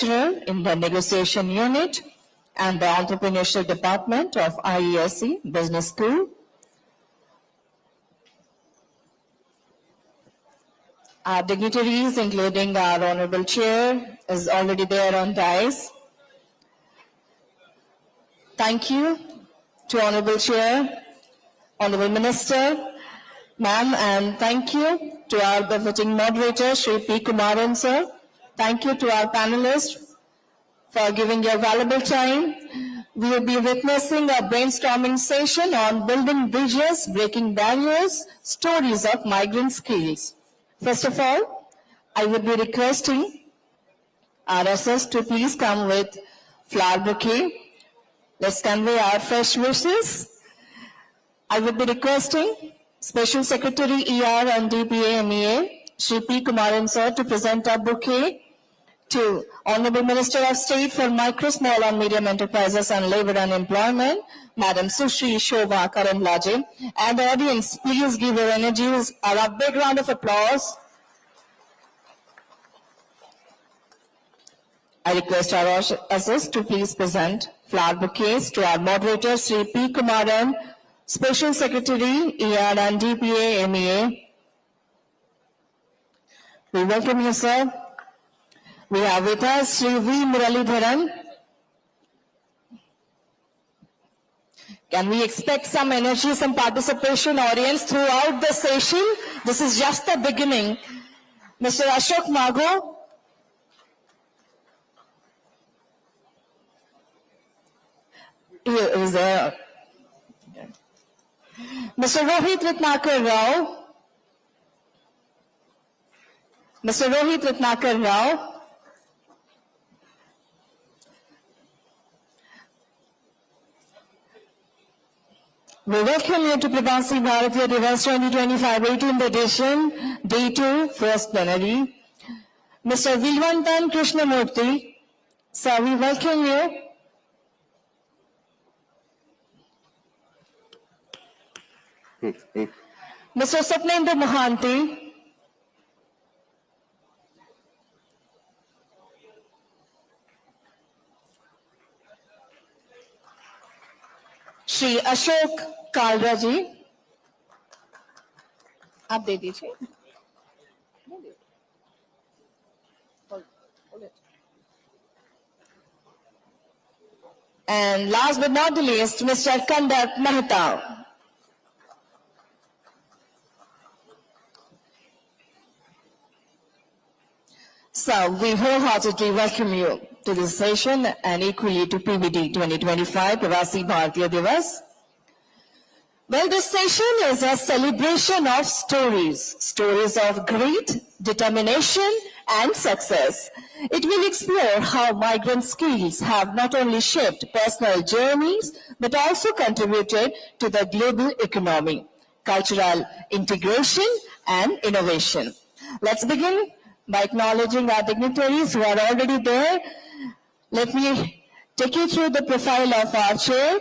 lecturer in the negotiation unit and the entrepreneurship department of IESE Business School. Our dignitaries, including our Honorable Chair, is already there on dais. Thank you to Honorable Chair, Honorable Minister, ma'am, and thank you to our befitting moderator, Shri P. Kumaran, sir. Thank you to our panelists for giving your valuable time. We will be witnessing a brainstorming session on building bridges, breaking barriers, stories of migrant skills. First of all, I would be requesting our SS to please come with flower bouquet. Let's convey our fresh wishes. I would be requesting Special Secretary ER and DPA MEA, Shri P. Kumaran sir, to present a bouquet to Honorable Minister of State for Micro, Small and Medium Enterprises and Labor and Employment, Madam Sushri Shobha Karamlaje. And the audience, please give your energies a big round of applause. I request our ushers to please present flower bouquets to our moderator, Sri P. Kumaran, Special Secretary, ER and DPA MEA. We welcome you, sir. We have with us Sri V. Muralidharan. Can we expect some energy, some participation, audience throughout the session? This is just the beginning. Mr. Ashok Mago. He is there. Mr. Rohit Ratnakar Rao. Mr. Rohit Ratnakar Rao. We welcome you to Pravasi Bharatiya Divas 2025 18th edition, Day 2, First Plenary. Mr. Vilwantan Krishnamurthy, sir, we welcome you. Mr. Sapnendra Mohanty. Shri Ashok Kalra जी, आप दे दीजिए. And last but not the least, Mr. Kandat Mehta. So we wholeheartedly welcome you to this session and equally to PBD 2025, Pravasi Bharatiya Divas. Well, this session is a celebration of stories of great determination and success. It will explore how migrant skills have not only shaped personal journeys, but also contributed to the global economy, cultural integration, and innovation. Let's begin by acknowledging our dignitaries who are already there. Let me take you through the profile of our chair.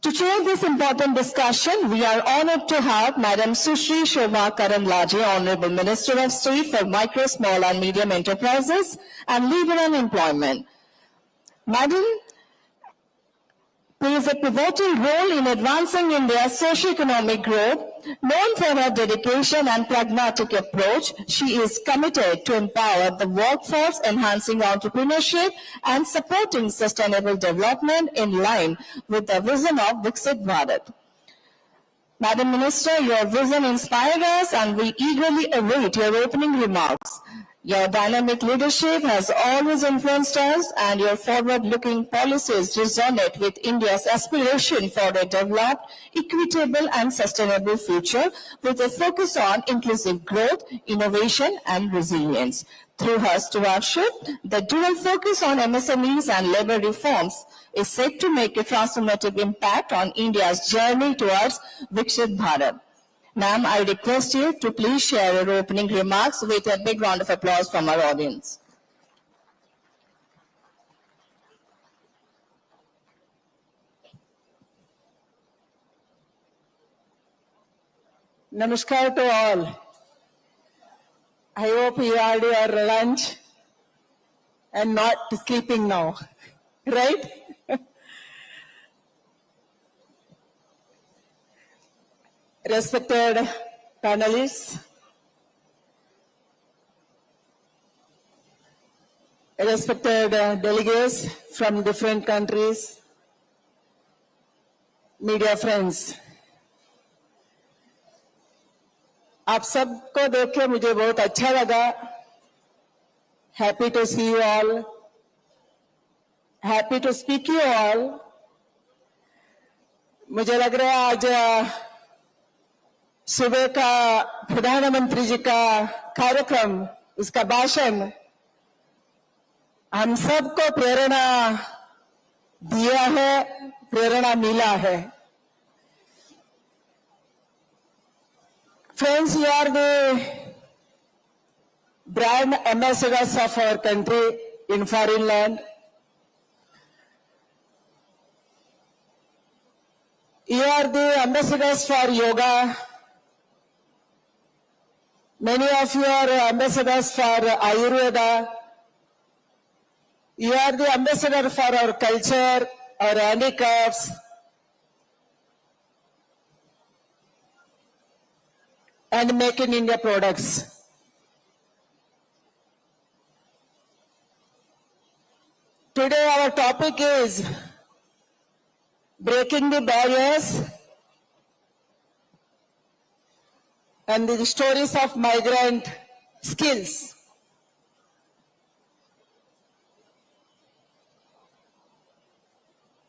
To chair this important discussion, we are honored to have Madam Sushri Shobha Karamlaje, Honorable Minister of State for Micro, Small and Medium Enterprises and Labor and Employment. Madam plays a pivotal role in advancing India's socio-economic growth. Known for her dedication and pragmatic approach, she is committed to empower the workforce, enhancing entrepreneurship and supporting sustainable development in line with the vision of Viksit Bharat. Madam Minister, your vision inspires us and we eagerly await your opening remarks. Your dynamic leadership has always influenced us, and your forward-looking policies resonate with India's aspiration for a developed, equitable and sustainable future with a focus on inclusive growth, innovation and resilience. Through her stewardship, the dual focus on MSMEs and labor reforms is set to make a transformative impact on India's journey towards Viksit Bharat. Ma'am, I request you to please share your opening remarks with a big round of applause from our audience. Namaskar to all. I hope you had your lunch and not sleeping now, right? Respected panelists, respected delegates from different countries, media friends, आप सबको देख के मुझे बहुत अच्छा लगा. Happy to see you all. Happy to speak you all. मुझे लग रहा है आज सुबह का प्रधानमंत्री जी का कार्यक्रम, उसका भाषण हम सबको प्रेरणा दिया है, प्रेरणा मिला है. Friends, you are the brand ambassadors of our country in foreign land. You are the ambassadors for yoga. Many of you are ambassadors for Ayurveda. You are the ambassador for our culture, our handicrafts, and Make in India products. Today our topic is breaking the barriers and the stories of migrant skills.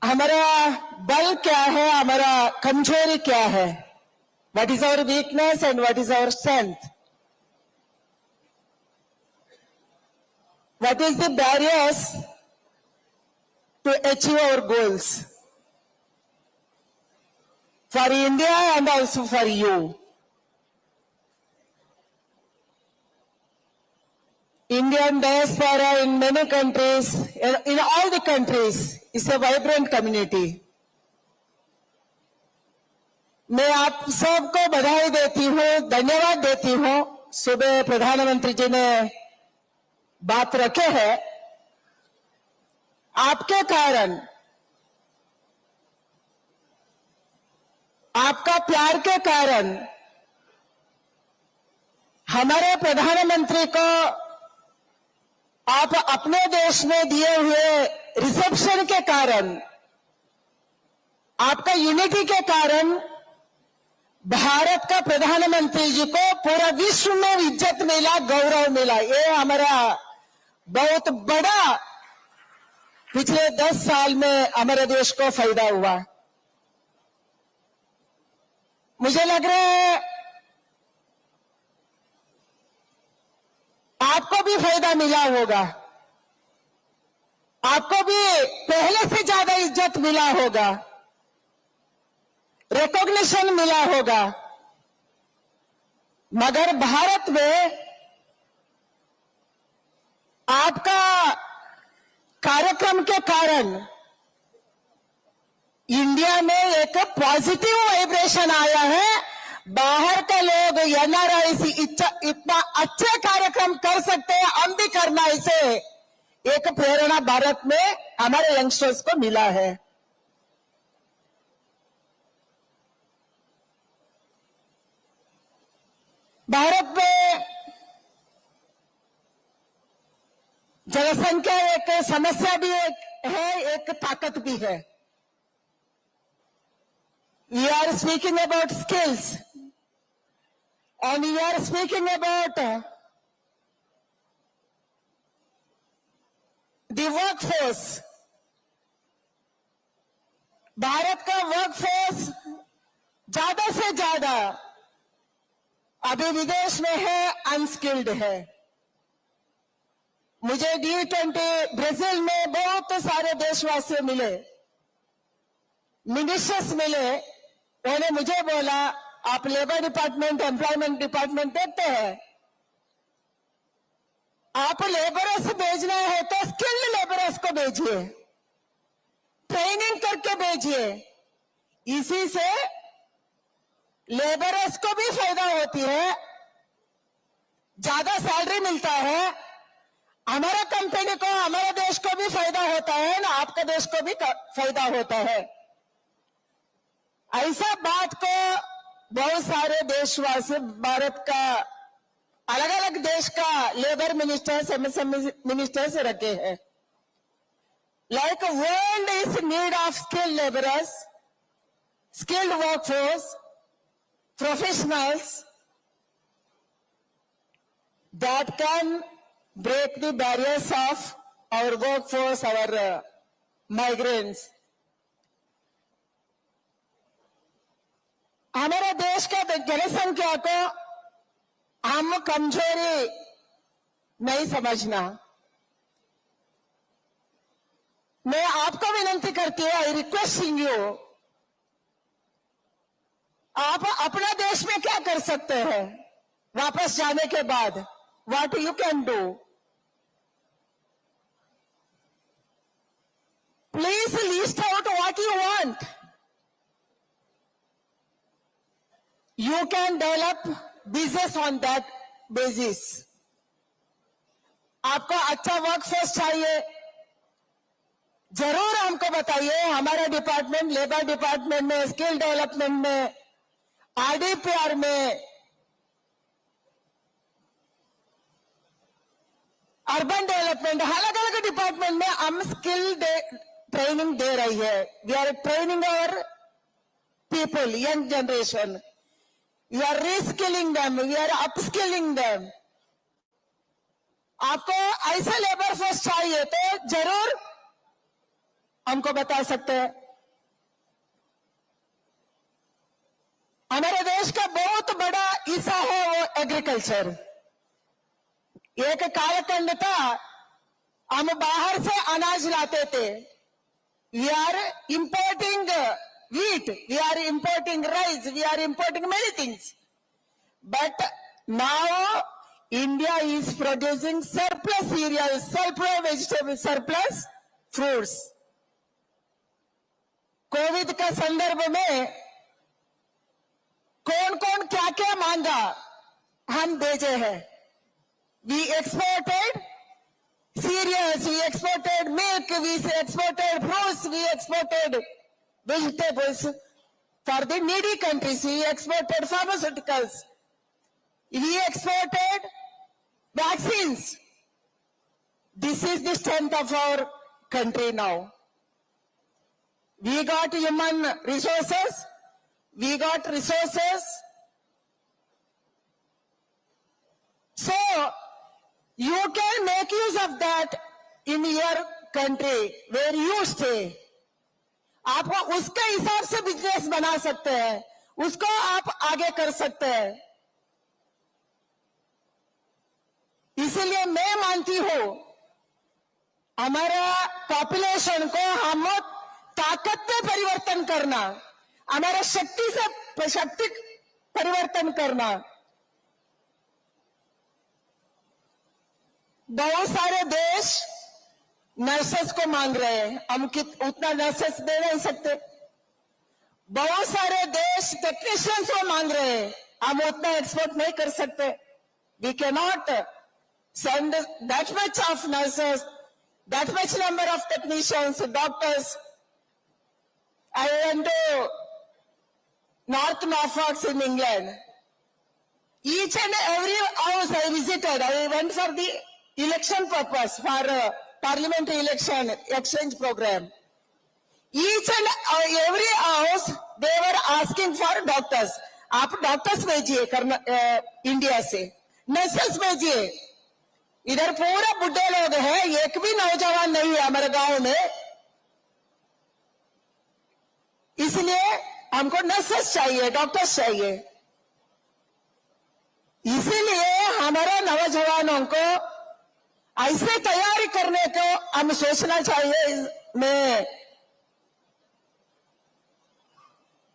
हमारा बल क्या है, हमारा कमजोरी क्या है? What is our weakness and what is our strength? What is the barriers to achieve our goals for India and also for you? Indian diaspora in many countries, in all the countries, is a vibrant community. मैं आप सबको बधाई देती हूँ, धन्यवाद देती हूँ. सुबह प्रधानमंत्री जी ने बात रखे है. आपके कारण, आपका प्यार के कारण हमारे प्रधानमंत्री को आप अपने देश में दिए हुए रिसेप्शन के कारण, आपका यूनिटी के कारण भारत का प्रधानमंत्री जी को पूरा विश्व में इज्जत मिला, गौरव मिला. ये हमारा बहुत बड़ा पिछले 10 साल में हमारे देश को फायदा हुआ. मुझे लग रहा है आपको भी फायदा मिला होगा, आपको भी पहले से ज्यादा इज्जत मिला होगा, रिकॉग्निशन मिला होगा. मगर भारत में आपका कार्यक्रम के कारण इंडिया में एक पॉजिटिव वाइब्रेशन आया है. बाहर के लोग एनआरआई इतना अच्छे कार्यक्रम कर सकते हैं, हम भी करना. इसे एक प्रेरणा भारत में हमारे यंगस्टर्स को मिला है. भारत में जनसंख्या एक समस्या भी है, एक ताकत भी है. We are speaking about skills and we are speaking about the workforce. Bharat का वर्कफोर्स ज्यादा से ज्यादा अभी विदेश में है, अनस्किल्ड है. मुझे G20 ब्राजील में बहुत सारे देशवासी मिले, मिनिस्टर्स मिले. उन्होंने मुझे बोला, आप लेबर डिपार्टमेंट, एम्प्लॉयमेंट डिपार्टमेंट देखते हैं, आप लेबरर्स भेजना है तो स्किल्ड लेबरर्स को भेजिए, ट्रेनिंग करके भेजिए. इसी से लेबरर्स को भी फायदा होती है, ज्यादा सैलरी मिलता है, हमारा कंपनी को, हमारे देश को भी फायदा होता है ना, आपका देश को भी फायदा होता है। ऐसा बात को बहुत सारे देशवासी, भारत का अलग अलग देश का लेबर मिनिस्टर्स, एमएसएमई मिनिस्टर्स रखे हैं। Like world is need of skilled labourers, skilled workforce, professionals that can break the barriers of our workforce, our migrants. हमारे देश के जनसंख्या को हम कमजोरी नहीं समझना। मैं आपको विनती करती हूँ, आई रिक्वेस्टिंग यू, आप अपना देश में क्या कर सकते हैं वापस जाने के बाद? What you can do? Please list out what you want. You can develop business on that basis. आपको अच्छा वर्कफोर्स चाहिए, जरूर हमको बताइए। हमारा डिपार्टमेंट, लेबर डिपार्टमेंट में, स्किल डेवलपमेंट में, आरडीपीआर में, अर्बन डेवलपमेंट, अलग अलग डिपार्टमेंट में हम स्किल ट्रेनिंग दे रही है। We are training our people, young generation. We are reskilling them, we are upskilling them. आपको ऐसा लेबर फोर्स चाहिए तो जरूर हमको बता सकते हैं। हमारे देश का बहुत बड़ा हिस्सा है वो एग्रीकल्चर। एक कालखंड था हम बाहर से अनाज लाते थे। We are importing wheat, we are importing rice, we are importing many things. But now India is producing surplus cereals, surplus vegetables, surplus fruits. Covid का संदर्भ में कौन कौन क्या क्या मांगा हम भेजे हैं। We exported cereals, we exported milk, we exported fruits, we exported vegetables for the needy countries, we exported pharmaceuticals, we exported vaccines. This is the strength of our country now. We got human resources, we got resources. So you can make use of that in your country where you stay. आप उसके हिसाब से business बना सकते हैं, उसको आप आगे कर सकते हैं। इसीलिए मैं मानती हूं हमारा पॉपुलेशन को हम ताकत में परिवर्तन करना, हमारा शक्ति से शक्ति परिवर्तन करना। बहुत सारे देश नर्सेस को मांग रहे हैं, हम उतना नर्सेस दे नहीं सकते। बहुत सारे देश टेक्नीशियंस को मांग रहे हैं, हम उतना एक्सपोर्ट नहीं कर सकते। We can not send that much of nurses, that much number of technicians, doctors. I went to North Norfolk in England. Each and every house I visited, I went for the election purpose, for parliamentary election exchange program. Each and every house they were asking for doctors. आप doctors भेजिए India से, nurses भेजिए। इधर पूरा बुढ़े लोग हैं, एक भी नौजवान नहीं है हमारे गांव में। इसलिए हमको नर्सेस चाहिए, डॉक्टर्स चाहिए। इसीलिए हमारे नौजवानों को ऐसे तैयारी करने को हम सोचना चाहिए। में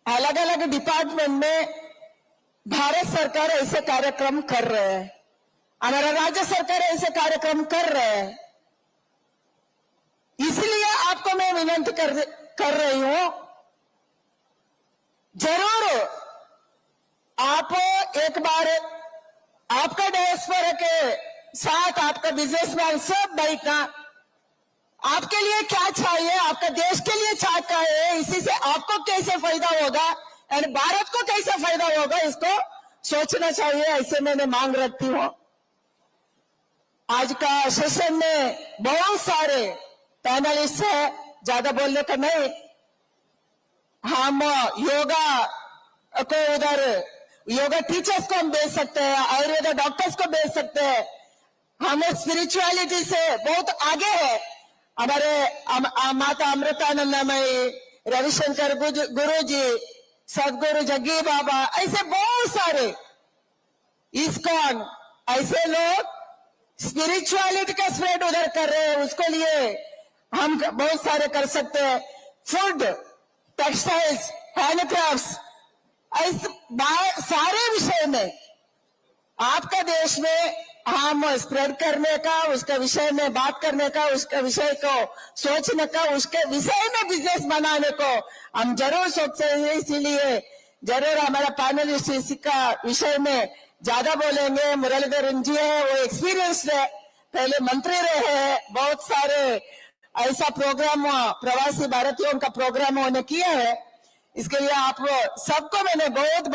अलग अलग डिपार्टमेंट में भारत सरकार ऐसे कार्यक्रम कर रहे हैं, हमारा राज्य सरकार ऐसे कार्यक्रम कर रहे हैं। इसलिए आपको मैं विनती कर रही हूं, जरूर आप एक बार आपका डायस्पोरा के साथ आपका बिजनेसमैन सब बैठना, आपके लिए क्या चाहिए, आपका देश के लिए क्या है, इसी से आपको कैसे फायदा होगा और भारत को कैसे फायदा होगा, इसको सोचना चाहिए। ऐसे मैंने मांग रखती हूँ। आज का सेशन में बहुत सारे पैनलिस्ट है, ज्यादा बोलने का नहीं। हम योगा को उधर योगा टीचर्स को हम भेज सकते हैं, आयुर्वेदा डॉक्टर्स को भेज सकते हैं। हमें स्पिरिचुअलिटी से बहुत आगे है। हमारे माता अमृतानंदमयी, रविशंकर गुरु जी, सदगुरु जग्गी बाबा, ऐसे बहुत सारे इस्कॉन, ऐसे लोग स्पिरिचुअलिटी का स्प्रेड उधर कर रहे हैं। उसके लिए हम बहुत सारे कर सकते हैं। फूड, टेक्सटाइल्स, हैंडक्राफ्ट्स, ऐसे सारे विषय में आपका देश में हम स्प्रेड करने का, उसका विषय में बात करने का, उसका विषय को सोचने का, उसके विषय में बिजनेस बनाने को हम जरूर सोचते हैं। इसीलिए जरूर हमारा पैनलिस्ट इसका विषय में ज्यादा बोलेंगे। मुरलीधरन जी है, वो एक्सपीरियंस्ड है, पहले मंत्री रहे हैं, बहुत सारे ऐसा प्रोग्राम प्रवासी भारतीयों का प्रोग्राम उन्होंने किया है। इसके लिए आप सबको मैंने बहुत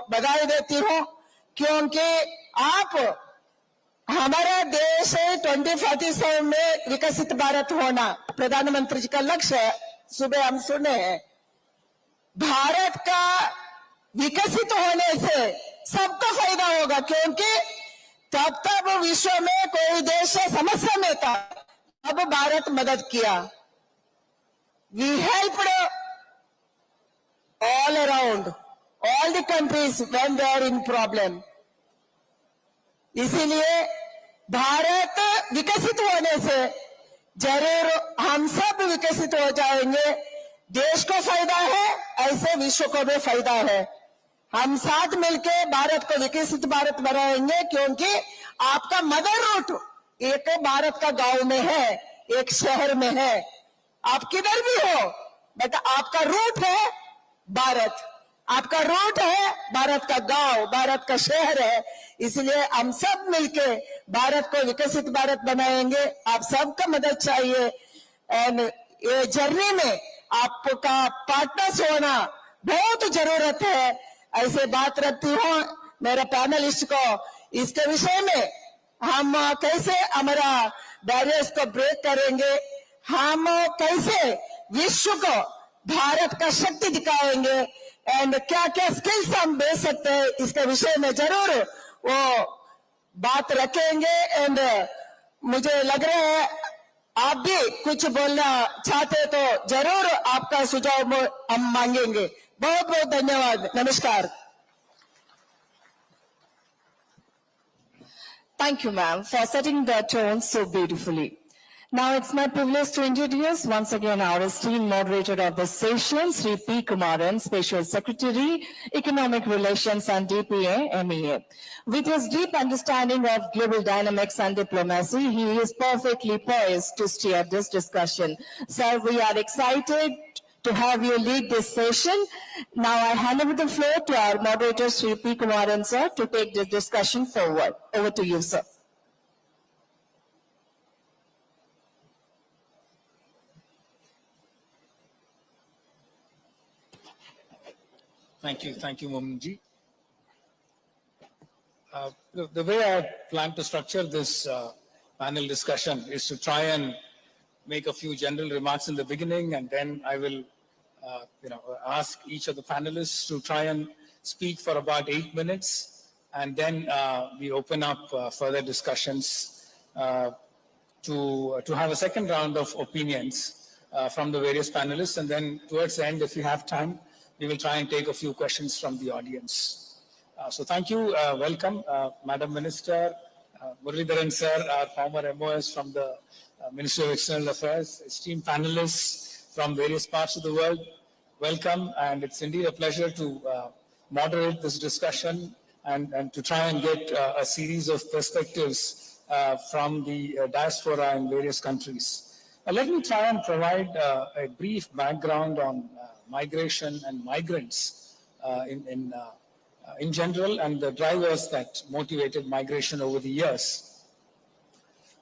बधाई देती हूँ, क्योंकि आप हमारा देश 2047 में विकसित भारत होना प्रधानमंत्री जी का लक्ष्य है। सुबह हम सुने हैं, भारत का विकसित होने से सबको फायदा होगा, क्योंकि तब विश्व में कोई देश समस्या में था, अब भारत मदद किया। We helped all around, all the countries when they are in problem. इसीलिए भारत विकसित होने से जरूर हम सब विकसित हो जाएंगे। देश को फायदा है, ऐसे विश्व को भी फायदा है। हम साथ मिलकर भारत को विकसित भारत बनाएंगे, क्योंकि आपका मदर रूट एक भारत का गांव में है, एक शहर में है। आप किधर भी हो, बट आपका रूट है भारत, आपका रूट है भारत का गांव, भारत का शहर है। इसलिए हम सब मिलके भारत को विकसित भारत बनाएंगे। आप सबका मदद चाहिए, एंड ये जर्नी में आपका पार्टनर्स होना बहुत जरूरत है। ऐसे बात रखती हूँ मेरे पैनलिस्ट को, इसके विषय में हम कैसे हमारा बैरियर्स को ब्रेक करेंगे, हम कैसे विश्व को भारत का शक्ति दिखाएंगे, एंड क्या क्या स्किल्स हम दे सकते हैं, इसके विषय में जरूर वो बात रखेंगे। एंड मुझे लग रहा है आप भी कुछ बोलना चाहते तो जरूर आपका सुझाव हम मांगेंगे। बहुत बहुत धन्यवाद, नमस्कार। Thank you, ma'am, for setting the tone so beautifully. Now it's my privilege to introduce once again our esteemed moderator of the session, Sri P. Kumaran, Special Secretary, Economic Relations and DPA, MEA. With his deep understanding of global dynamics and diplomacy, he is perfectly poised to steer this discussion. Sir, we are excited to have you lead this session. Now I hand over the floor to our moderator, Sri P. Kumaran, sir, to take this discussion forward. Over to you, sir. Thank you, Mominji. The way I plan to structure this panel discussion is to try and make a few general remarks in the beginning, and then I will, ask each of the panelists to try and speak for about 8 minutes, and then we open up further discussions to have a second round of opinions from the various panelists, and then towards the end, if we have time, we will try and take a few questions from the audience. So thank you, welcome, Madam Minister, Muralidharan sir, our former MOS from the Ministry of External Affairs, esteemed panelists from various parts of the world, welcome, and it's indeed a pleasure to moderate this discussion and to try and get a series of perspectives from the diaspora in various countries. Let me try and provide a brief background on migration and migrants in in general and the drivers that motivated migration over the years.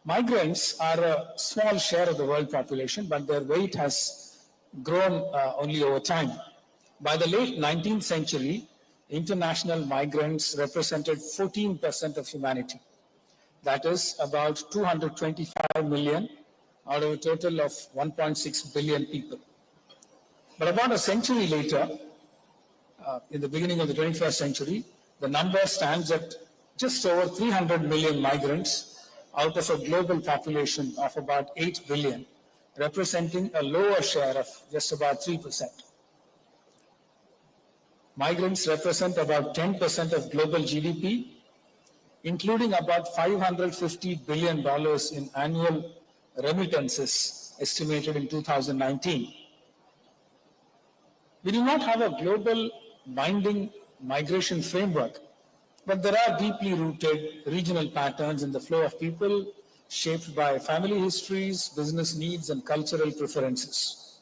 Migrants are a small share of the world population, but their weight has grown only over time. By the late 19th century, international migrants represented 14% of humanity. That is about 225 million out of a total of 1.6 billion people. But about a century later, in the beginning of the 21st century, the number stands at just over 300 million migrants out of a global population of about 8 billion, representing a lower share of just about 3%. Migrants represent about 10% of global GDP, including about $550 billion in annual remittances estimated in 2019. We do not have a global binding migration framework, but there are deeply rooted regional patterns in the flow of people shaped by family histories, business needs, and cultural preferences.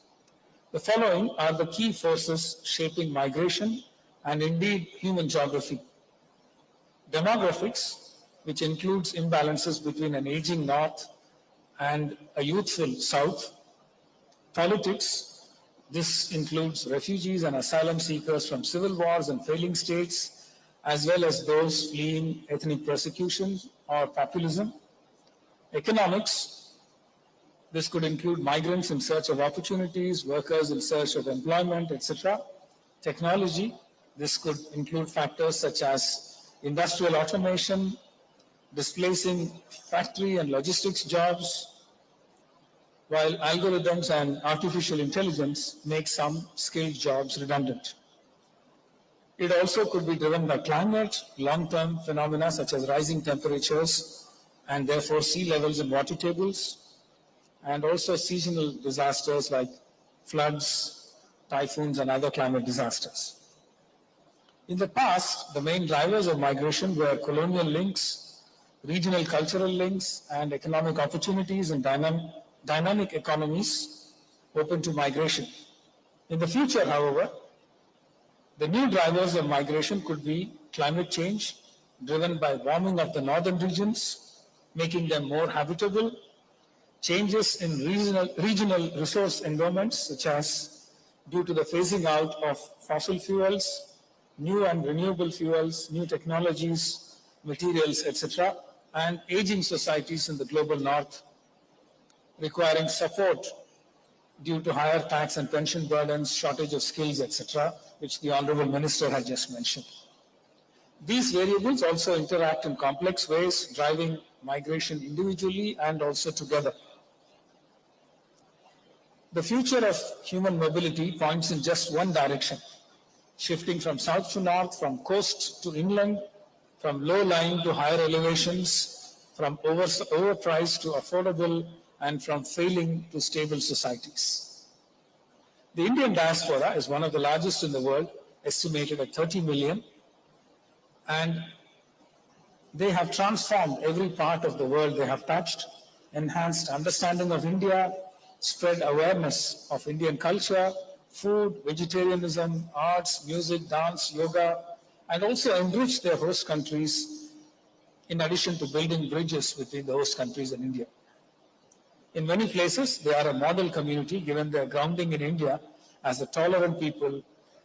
The following are the key forces shaping migration and indeed human geography. Demographics, which includes imbalances between an aging North and a youthful South. Politics, this includes refugees and asylum seekers from civil wars and failing states, as well as those fleeing ethnic persecution or populism. Economics, this could include migrants in search of opportunities, workers in search of employment, etc. Technology, this could include factors such as industrial automation, displacing factory and logistics jobs, while algorithms and artificial intelligence make some skilled jobs redundant. It also could be driven by climate, long-term phenomena such as rising temperatures and therefore sea levels and water tables, and also seasonal disasters like floods, typhoons, and other climate disasters. In the past, the main drivers of migration were colonial links, regional cultural links, and economic opportunities in dynamic economies open to migration. In the future, however, the new drivers of migration could be climate change, driven by warming of the northern regions, making them more habitable, changes in regional resource endowments, such as due to the phasing out of fossil fuels, new and renewable fuels, new technologies, materials, etc., and aging societies in the global north, requiring support due to higher tax and pension burdens, shortage of skills, etc., which the Honorable Minister had just mentioned. These variables also interact in complex ways, driving migration individually and also together. The future of human mobility points in just one direction, shifting from south to north, from coast to inland, from low-lying to higher elevations, from overpriced to affordable, and from failing to stable societies. The Indian diaspora is one of the largest in the world, estimated at 30 million, and they have transformed every part of the world they have touched, enhanced understanding of India, spread awareness of Indian culture, food, vegetarianism, arts, music, dance, yoga, and also enriched their host countries in addition to building bridges between the host countries and India. In many places, they are a model community given their grounding in India as a tolerant people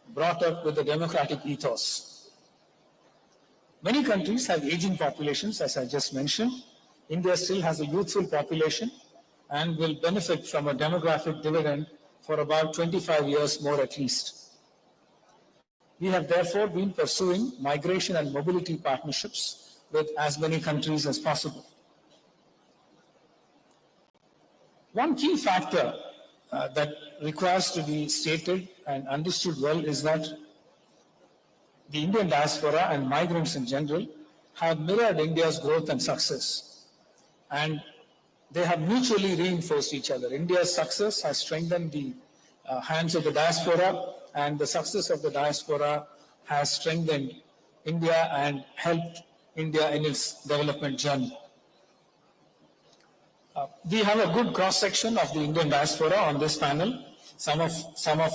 brought up with a democratic ethos. Many countries have aging populations, as I just mentioned. India still has a youthful population and will benefit from a demographic dividend for about 25 years more at least. We have therefore been pursuing migration and mobility partnerships with as many countries as possible. One key factor that requires to be stated and understood well is that the Indian diaspora and migrants in general have mirrored India's growth and success, and they have mutually reinforced each other. India's success has strengthened the hands of the diaspora, and the success of the diaspora has strengthened India and helped India in its development journey. We have a good cross-section of the Indian diaspora on this panel. Some of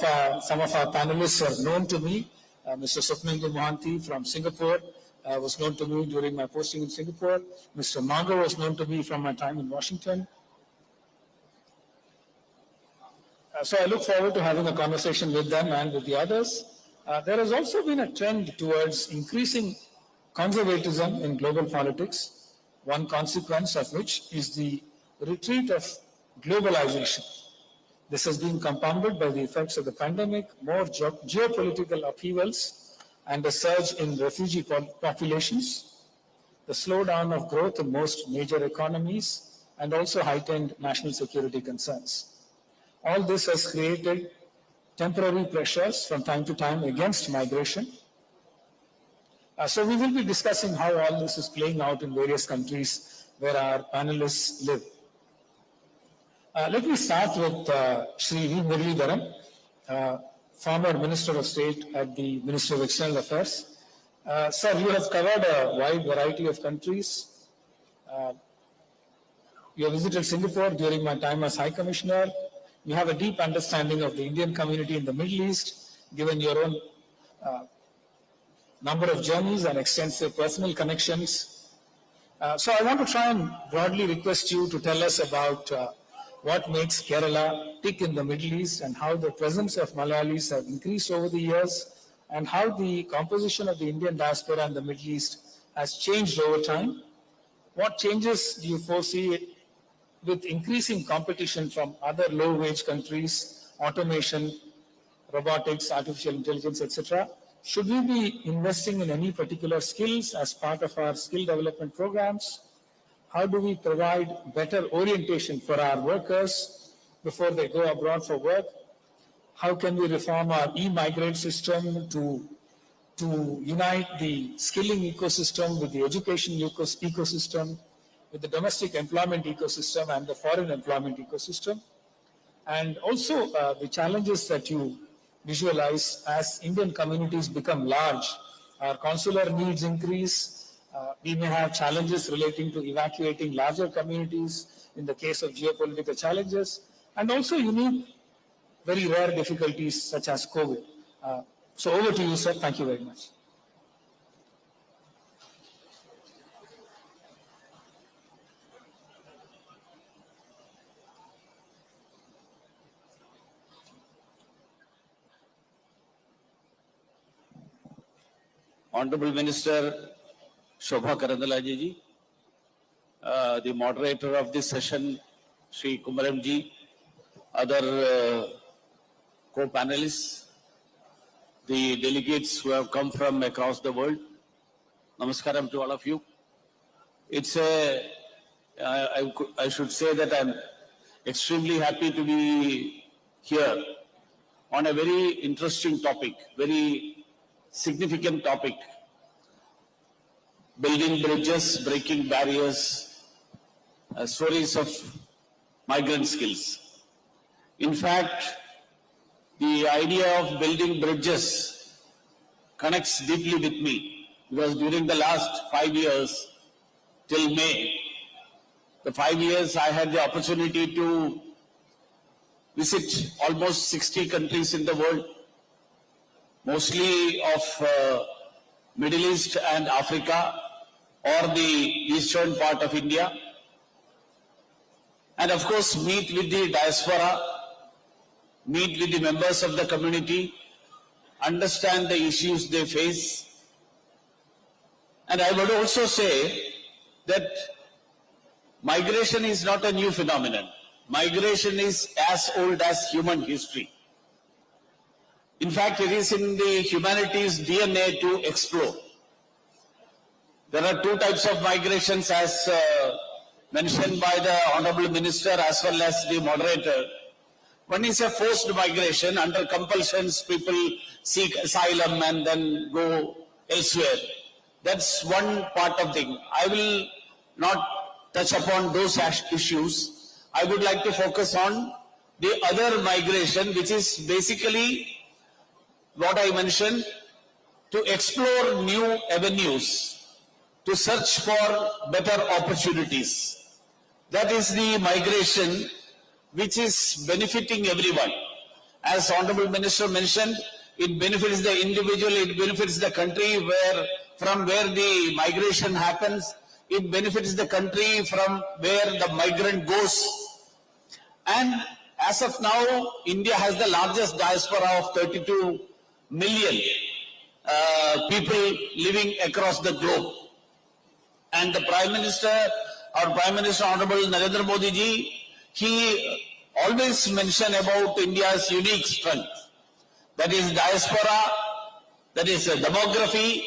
our panelists are known to me, Mr. Swapnendu Mohanty from Singapore was known to me during my posting in Singapore. Mr. Mago was known to me from my time in Washington. So I look forward to having a conversation with them and with the others. There has also been a trend towards increasing conservatism in global politics, one consequence of which is the retreat of globalization. This has been compounded by the effects of the pandemic, more geopolitical upheavals, and a surge in refugee populations, the slowdown of growth in most major economies, and also heightened national security concerns. All this has created temporary pressures from time to time against migration. So we will be discussing how all this is playing out in various countries where our panelists live. Let me start with Shri V. Muralidharan, former Minister of State at the Ministry of External Affairs. Sir, you have covered a wide variety of countries. You have visited Singapore during my time as High Commissioner. You have a deep understanding of the Indian community in the Middle East, given your own number of journeys and extensive personal connections. So I want to try and broadly request you to tell us about what makes Kerala tick in the Middle East and how the presence of Malayalis have increased over the years and how the composition of the Indian diaspora in the Middle East has changed over time. What changes do you foresee with increasing competition from other low-wage countries, automation, robotics, artificial intelligence, etc.? Should we be investing in any particular skills as part of our skill development programs? How do we provide better orientation for our workers before they go abroad for work? How can we reform our e-migrant system to unite the skilling ecosystem with the education ecosystem, with the domestic employment ecosystem and the foreign employment ecosystem? And also the challenges that you visualize as Indian communities become large. Our consular needs increase. We may have challenges relating to evacuating larger communities in the case of geopolitical challenges, and also unique, very rare difficulties such as COVID. So over to you, sir. Thank you very much. Honorable Minister Shobha Karandalaje ji, the moderator of this session, Sri Kumaram ji, other co-panelists, the delegates who have come from across the world, namaskaram to all of you. It's I should say that I'm extremely happy to be here on a very interesting topic, very significant topic. Building bridges, breaking barriers, stories of migrant skills. In fact, the idea of building bridges connects deeply with me because during the last 5 years till May, the 5 years I had the opportunity to visit almost 60 countries in the world, mostly of Middle East and Africa or the eastern part of India, and of course meet with the diaspora, meet with the members of the community, understand the issues they face. And I would also say that migration is not a new phenomenon. Migration is as old as human history. In fact, it is in the humanity's DNA to explore. There are two types of migrations as mentioned by the Honorable Minister as well as the moderator. One is a forced migration. Under compulsions, people seek asylum and then go elsewhere. That's one part of thing. I will not touch upon those issues. I would like to focus on the other migration, which is basically what I mentioned, to explore new avenues, to search for better opportunities. That is the migration which is benefiting everyone. As Honorable Minister mentioned, it benefits the individual, it benefits the country from where the migration happens, it benefits the country from where the migrant goes. And as of now, India has the largest diaspora of 32 million people living across the globe. And the Prime Minister, our Prime Minister Honorable Narendra Modi ji, he always mention about India's unique strength. That is diaspora, that is demography,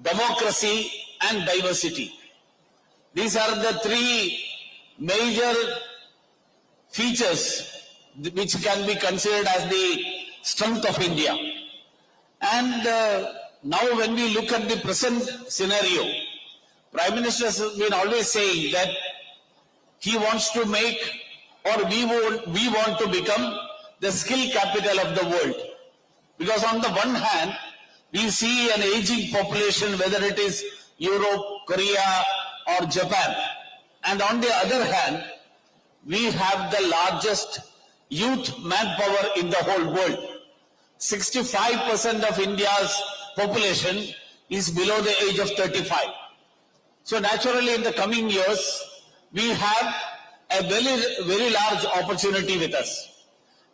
democracy and diversity. These are the three major features which can be considered as the strength of India. And now when we look at the present scenario, Prime Minister has been always saying that he wants to make, or we want to become the skill capital of the world. Because on the one hand, we see an aging population, whether it is Europe, Korea or Japan. And on the other hand, we have the largest youth manpower in the whole world. 65% of India's population is below the age of 35. So naturally in the coming years, we have a very, very large opportunity with us.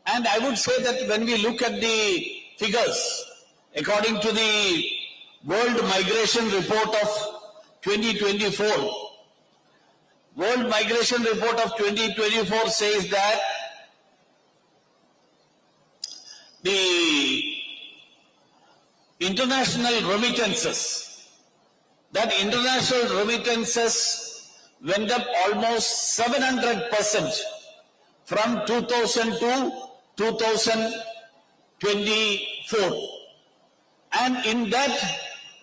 And I would say that when we look at the figures, according to the World Migration Report of 2024, World Migration Report of 2024 says that the international remittances went up almost 700% from 2000 to 2024. And in that,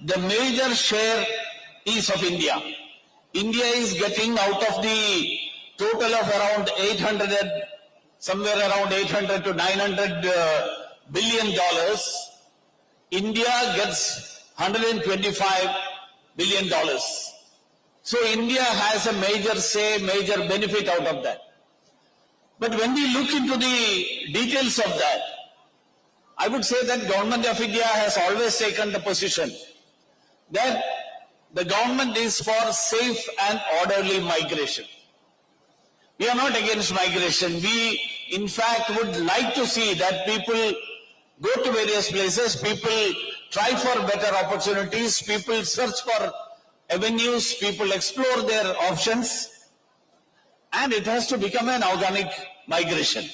the major share is of India. India is getting out of the total of around 800 to 900 billion dollars. India gets 125 billion dollars. So India has a major say, major benefit out of that. But when we look into the details of that, I would say that Government of India has always taken the position that the government is for safe and orderly migration. We are not against migration. We, in fact, would like to see that people go to various places, people try for better opportunities, people search for avenues, people explore their options, and it has to become an organic migration.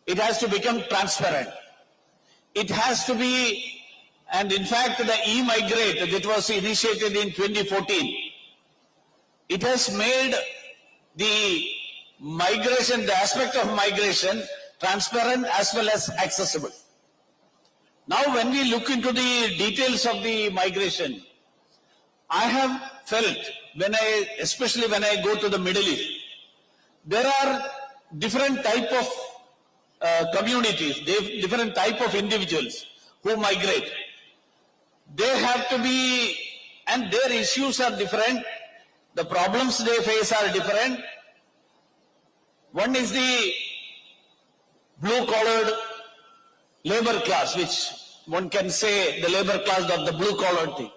It has to become transparent. It has to be, and in fact the e-migrate that was initiated in 2014, it has made the migration, the aspect of migration, transparent as well as accessible. Now when we look into the details of the migration, I have felt, especially when I go to the Middle East, there are different type of communities, different type of individuals who migrate. They have to be, and their issues are different, the problems they face are different. One is the blue-collared labor class, which one can say the labor class of the blue-collar thing.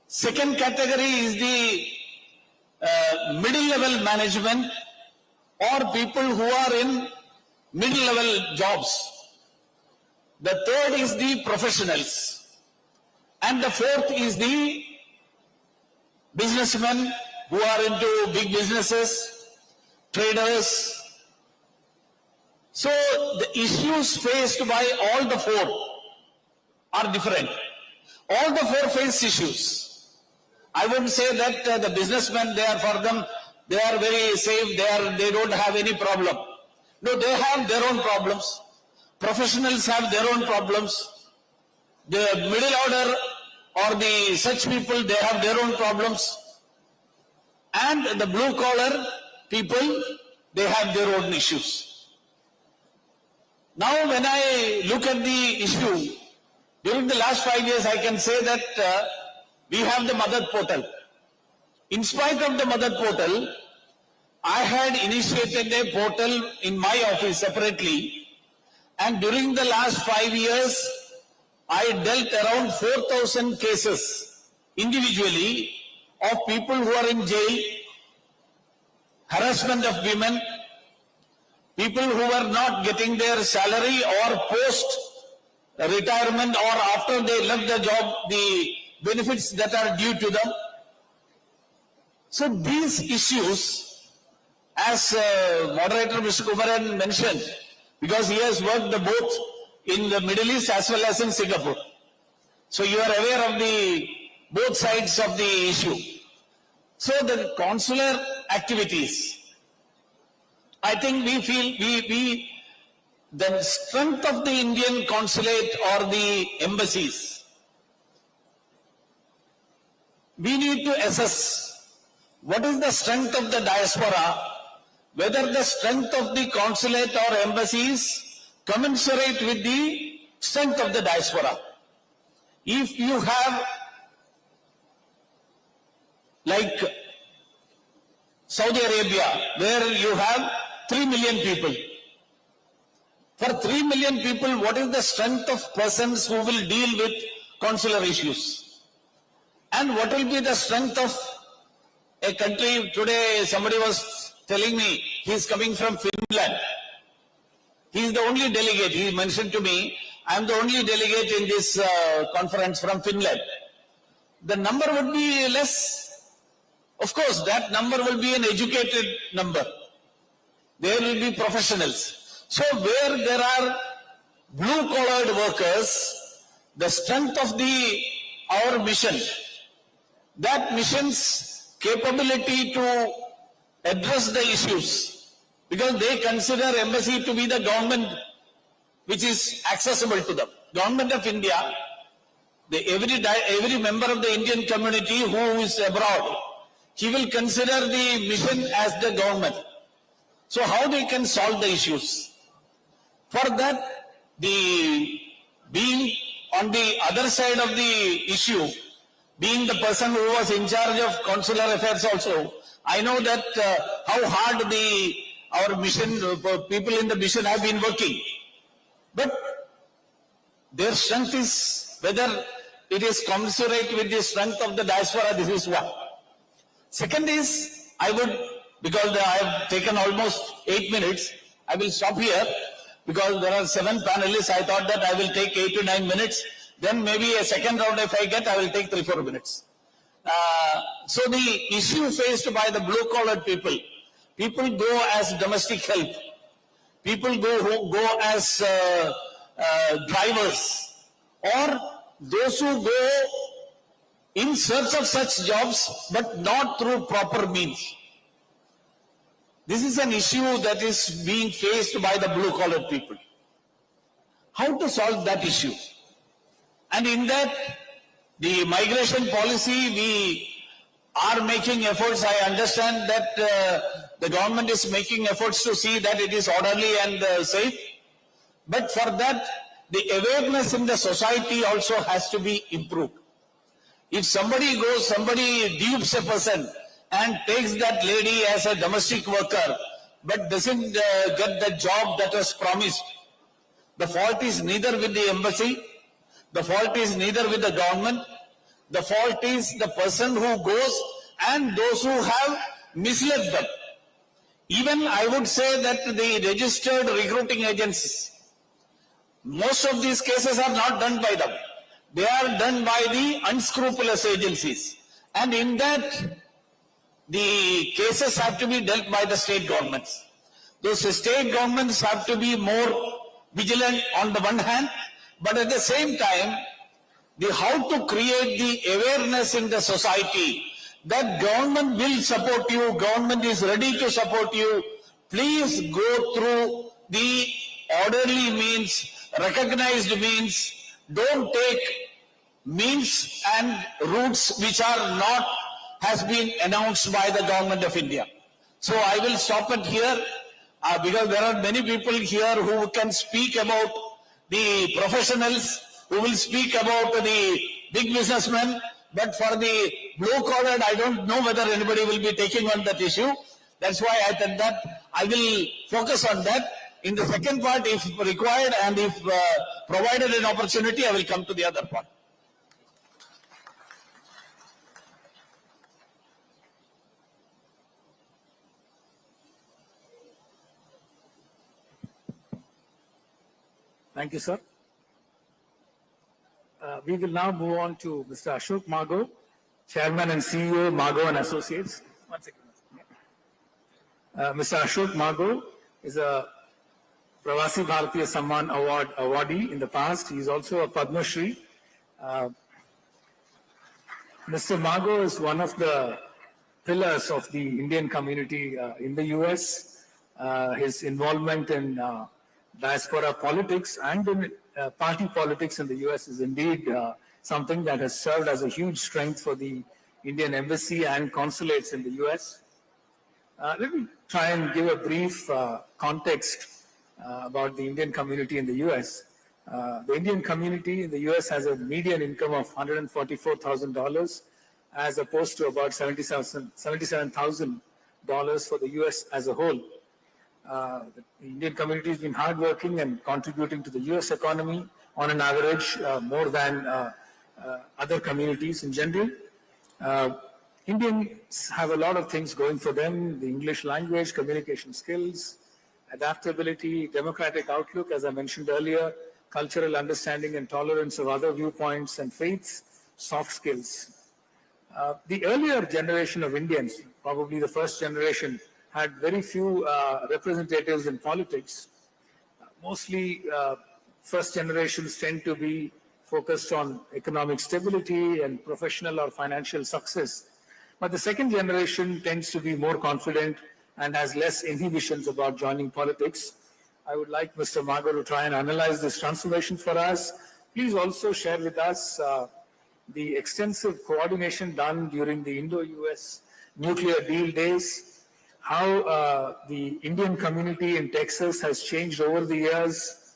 Second category is the middle-level management or people who are in middle-level jobs. The third is the professionals. And the fourth is the businessmen who are into big businesses, traders. So the issues faced by all the four are different. All the four face issues. I wouldn't say that the businessmen, they are for them, they are very safe, they don't have any problem. No, they have their own problems. Professionals have their own problems. The middle order or the such people, they have their own problems. And the blue collar people, they have their own issues. Now when I look at the issue, during the last 5 years, I can say that we have the Mother Portal. In spite of the Mother Portal, I had initiated a portal in my office separately, And during the last 5 years, I dealt around 4,000 cases individually of people who are in jail, harassment of women, people who were not getting their salary or post retirement or after they left the job, the benefits that are due to them. So these issues, as moderator Mr. Kumaran mentioned, because he has worked both in the Middle East as well as in Singapore. So you are aware of the both sides of the issue. So the consular activities, I think we feel the strength of the Indian consulate or the embassies, we need to assess what is the strength of the diaspora, whether the strength of the consulate or embassies commensurate with the strength of the diaspora. If you have, like Saudi Arabia, where you have 3 million people. For 3 million people, what is the strength of persons who will deal with consular issues? And what will be the strength of a country? Today somebody was telling me he is coming from Finland. He is the only delegate. He mentioned to me, I am the only delegate in this conference from Finland. The number would be less. Of course, that number will be an educated number. There will be professionals. So where there are blue-collared workers, the strength of our mission, that mission's capability to address the issues, because they consider embassy to be the government which is accessible to them. Government of India, every member of the Indian community who is abroad, he will consider the mission as the government. So how they can solve the issues? For that, being on the other side of the issue, being the person who was in charge of consular affairs also, I know that how hard our mission, people in the mission have been working. But their strength is, whether it is commensurate with the strength of the diaspora, this is one. Second is, because I have taken almost 8 minutes, I will stop here because there are 7 panelists. I thought that I will take 8 to 9 minutes. Then maybe a second round if I get, I will take 3-4 minutes. So the issue faced by the blue-collar people go as domestic help. People go as drivers, or those who go in search of such jobs but not through proper means. This is an issue that is being faced by the blue-collar people. How to solve that issue? And in that, the migration policy, we are making efforts. I understand that the government is making efforts to see that it is orderly and safe. But for that, the awareness in the society also has to be improved. If somebody dupes a person and takes that lady as a domestic worker, but doesn't get the job that was promised, the fault is neither with the embassy, the fault is neither with the government, the fault is the person who goes and those who have misled them. Even I would say that the registered recruiting agencies, most of these cases are not done by them. They are done by the unscrupulous agencies. And in that, the cases have to be dealt by the state governments. Those state governments have to be more vigilant on the one hand, but at the same time, how to create the awareness in the society that government will support you, government is ready to support you. Please go through the orderly means, recognized means. Don't take means and routes which are not has been announced by the government of India. So I will stop it here because there are many people here who can speak about the professionals, who will speak about the big businessmen, but for the blue-collar, I don't know whether anybody will be taking on that issue. That's why I said that I will focus on that. In the second part, if required and if provided an opportunity, I will come to the other part. Thank you, sir. We will now move on to Mr. Ashok Mago, Chairman and CEO, Mago and Associates. One second. Mr. Ashok Mago is a Pravasi Bharatiya Samman Award awardee in the past. He is also a Padma Shri. Mr. Mago is one of the pillars of the Indian community in the US. His involvement in diaspora politics and in party politics in the US is indeed something that has served as a huge strength for the Indian embassy and consulates in the US. Let me try and give a brief context about the Indian community in the US. The Indian community in the US has a median income of $144,000 as opposed to about $77,000 for the US as a whole. The Indian community has been hardworking and contributing to the US economy on an average more than other communities in general. Indians have a lot of things going for them: the English language, communication skills, adaptability, democratic outlook, as I mentioned earlier, cultural understanding and tolerance of other viewpoints and faiths, soft skills. The earlier generation of Indians, probably the first generation, had very few representatives in politics. Mostly first generations tend to be focused on economic stability and professional or financial success. But the second generation tends to be more confident and has less inhibitions about joining politics. I would like Mr. Mago to try and analyze this transformation for us. Please also share with us the extensive coordination done during the Indo-US nuclear deal days, how the Indian community in Texas has changed over the years,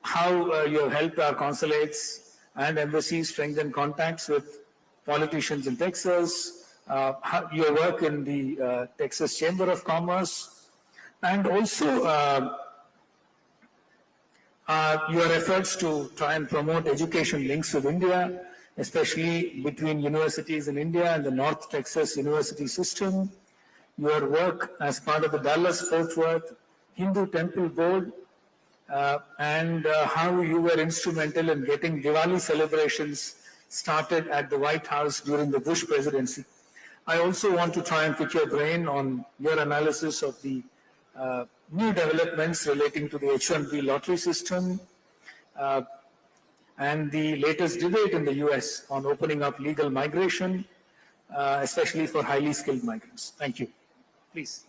how you have helped our consulates and embassies strengthen contacts with politicians in Texas, your work in the Texas Chamber of Commerce, and also your efforts to try and promote education links with India, especially between universities in India and the North Texas University system, your work as part of the Dallas-Fort Worth Hindu Temple Board, and how you were instrumental in getting Diwali celebrations started at the White House during the Bush presidency. I also want to try and pick your brain on your analysis of the new developments relating to the H-1B lottery system and the latest debate in the US on opening up legal migration, especially for highly skilled migrants. Thank you. Please.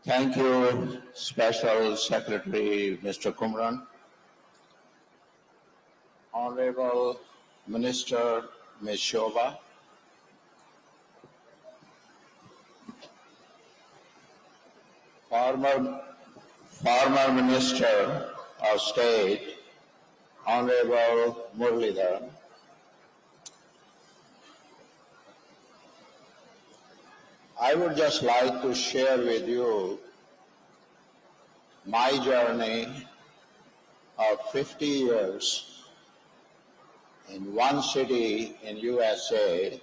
Thank you, Special Secretary Mr. Kumran. Honorable Minister Ms. Shobha, former Minister of State, Honorable Muralidharan, I would just like to share with you my journey of 50 years in one city in USA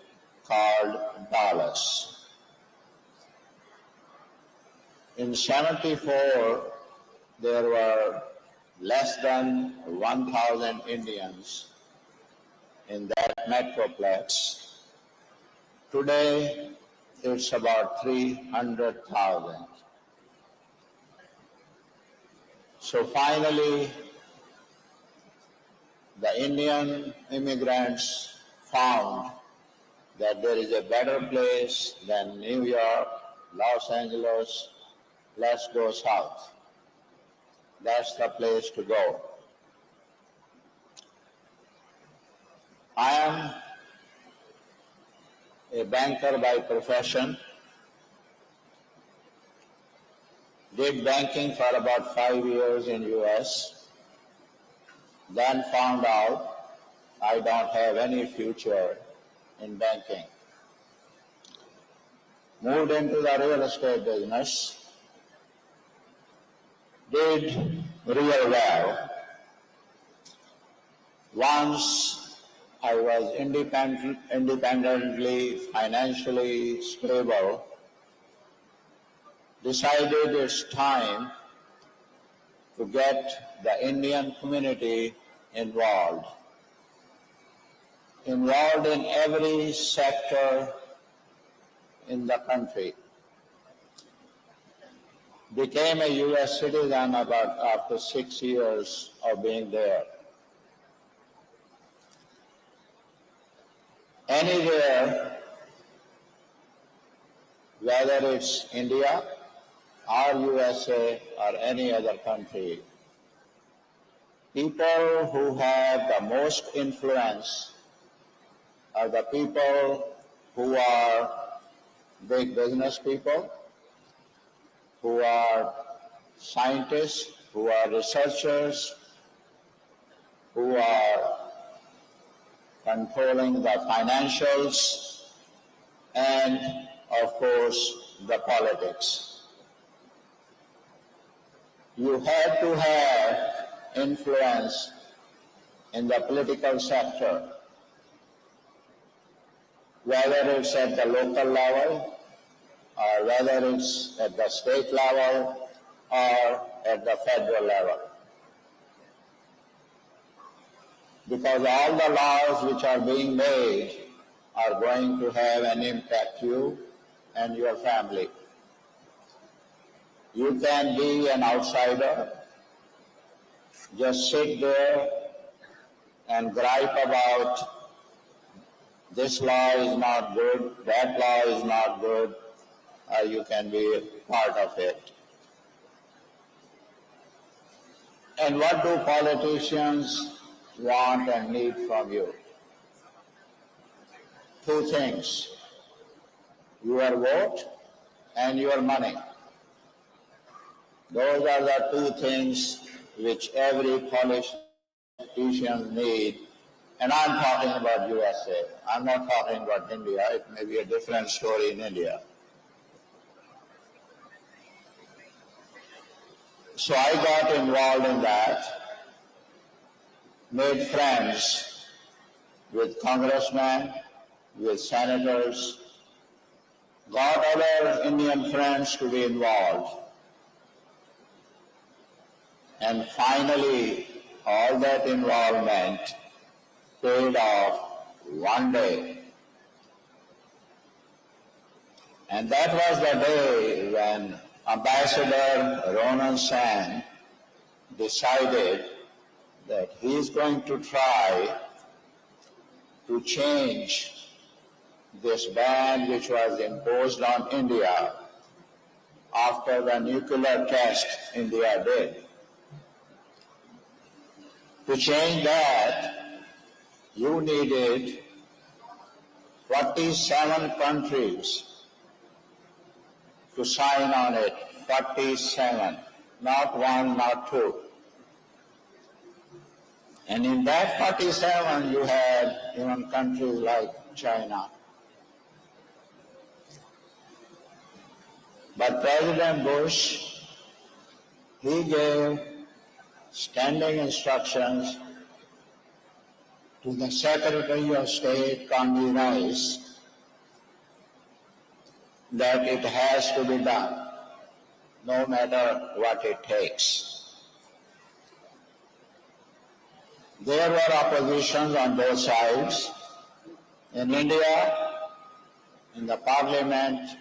called Dallas. In '74, there were less than 1,000 Indians in that metroplex. Today, it's about 300,000. So finally, the Indian immigrants found that there is a better place than New York, Los Angeles. Let's go south. That's the place to go. I am a banker by profession. Did banking for about 5 years in US. Then found out I don't have any future in banking. Moved into the real estate business. Did real well. Once I was independently, financially stable, decided it's time to get the Indian community involved in every sector in the country. Became a US citizen after 6 years of being there. Anywhere, whether it's India or USA or any other country, people who have the most influence are the people who are big business people, who are scientists, who are researchers, who are controlling the financials, and of course the politics. You have to have influence in the political sector, whether it's at the local level or whether it's at the state level or at the federal level. Because all the laws which are being made are going to have an impact on you and your family. You can be an outsider, just sit there and gripe about this law is not good, that law is not good, or you can be part of it. And what do politicians want and need from you? Two things: your vote and your money. Those are the two things which every politician needs. And I'm talking about USA. I'm not talking about India. It may be a different story in India. So I got involved in that, made friends with congressmen, with senators, got other Indian friends to be involved. And finally, all that involvement paid off one day. And that was the day when Ambassador Ronan San decided that he is going to try to change this ban which was imposed on India after the nuclear test India did. To change that, you needed 47 countries to sign on it. 47, not one, not two. And in that 47, you had even countries like China. But President Bush, he gave standing instructions to the Secretary of State, Condi Rice, that it has to be done, no matter what it takes. There were oppositions on both sides. In India, in the parliament,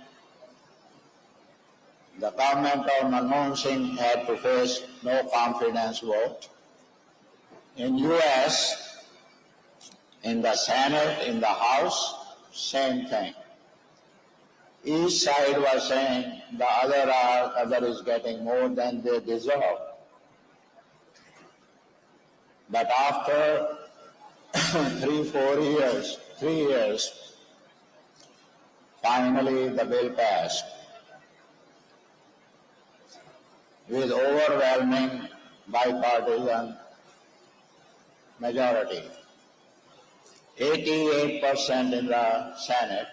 the government of Manmohan Singh had to face no confidence vote. In US, in the Senate, in the House, same thing. Each side was saying the other is getting more than they deserve. But after 3 years, finally the bill passed with overwhelming bipartisan majority. 88% in the Senate,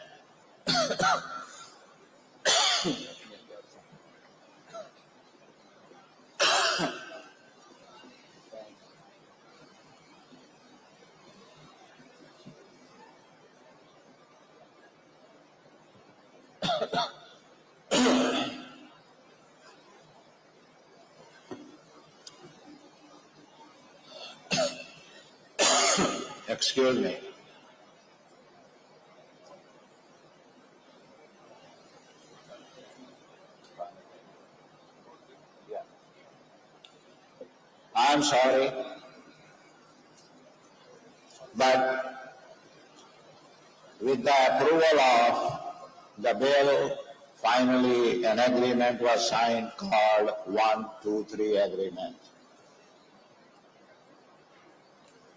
excuse me. I'm sorry, but with the approval of the bill, finally an agreement was signed called 123 Agreement.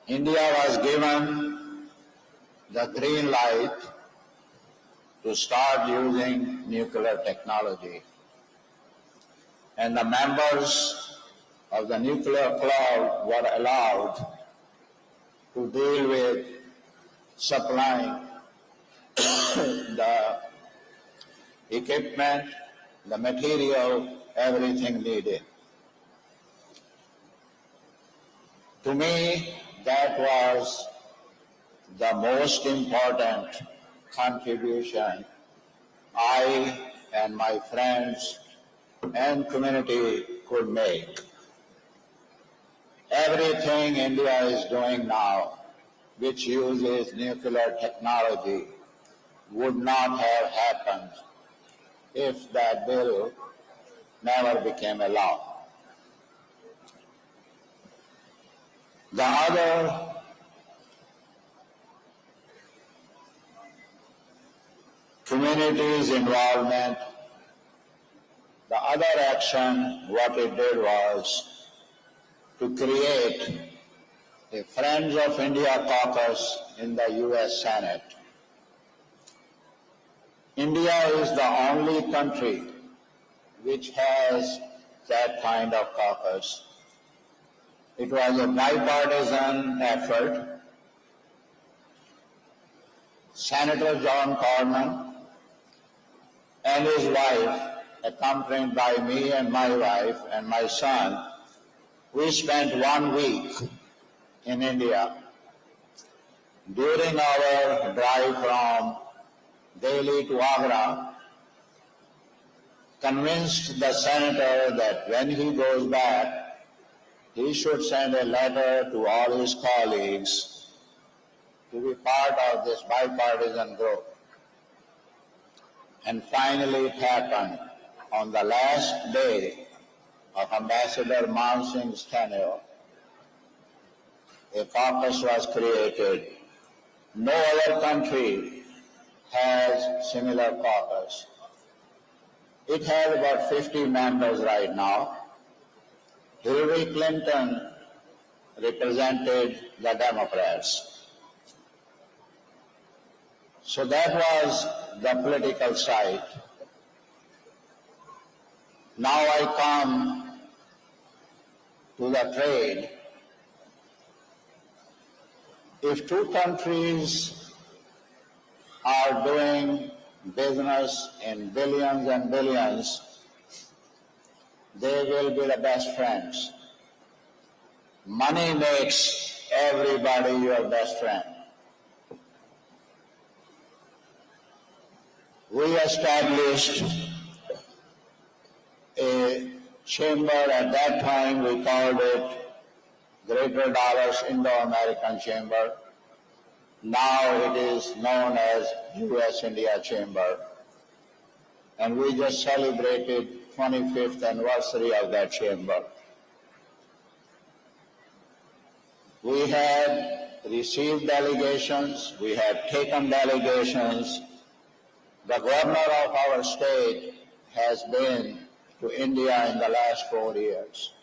India was given the green light to start using nuclear technology, and the members of the nuclear club were allowed to deal with supplying the equipment, the material, everything needed. To me, that was the most important contribution I and my friends and community could make. Everything India is doing now, which uses nuclear technology, would not have happened if that bill never became a law. The other community's involvement, the other action, what it did was to create a Friends of India caucus in the US Senate. India is the only country which has that kind of caucus. It was a bipartisan effort. Senator John Cornyn and his wife, accompanied by me and my wife and my son, we spent 1 week in India. During our drive from Delhi to Agra, convinced the senator that when he goes back, he should send a letter to all his colleagues to be part of this bipartisan group. And finally it happened. On the last day of Ambassador Man Singh's tenure, a caucus was created. No other country has similar caucus. It has about 50 members right now. Hillary Clinton represented the Democrats. So that was the political side. Now I come to the trade. If two countries are doing business in billions and billions, they will be the best friends. Money makes everybody your best friend. We established a chamber. At that time we called it Greater Dallas Indo-American Chamber. Now it is known as US-India Chamber. And we just celebrated 25th anniversary of that chamber. We had received delegations, we had taken delegations. The governor of our state has been to India in the last 4 years.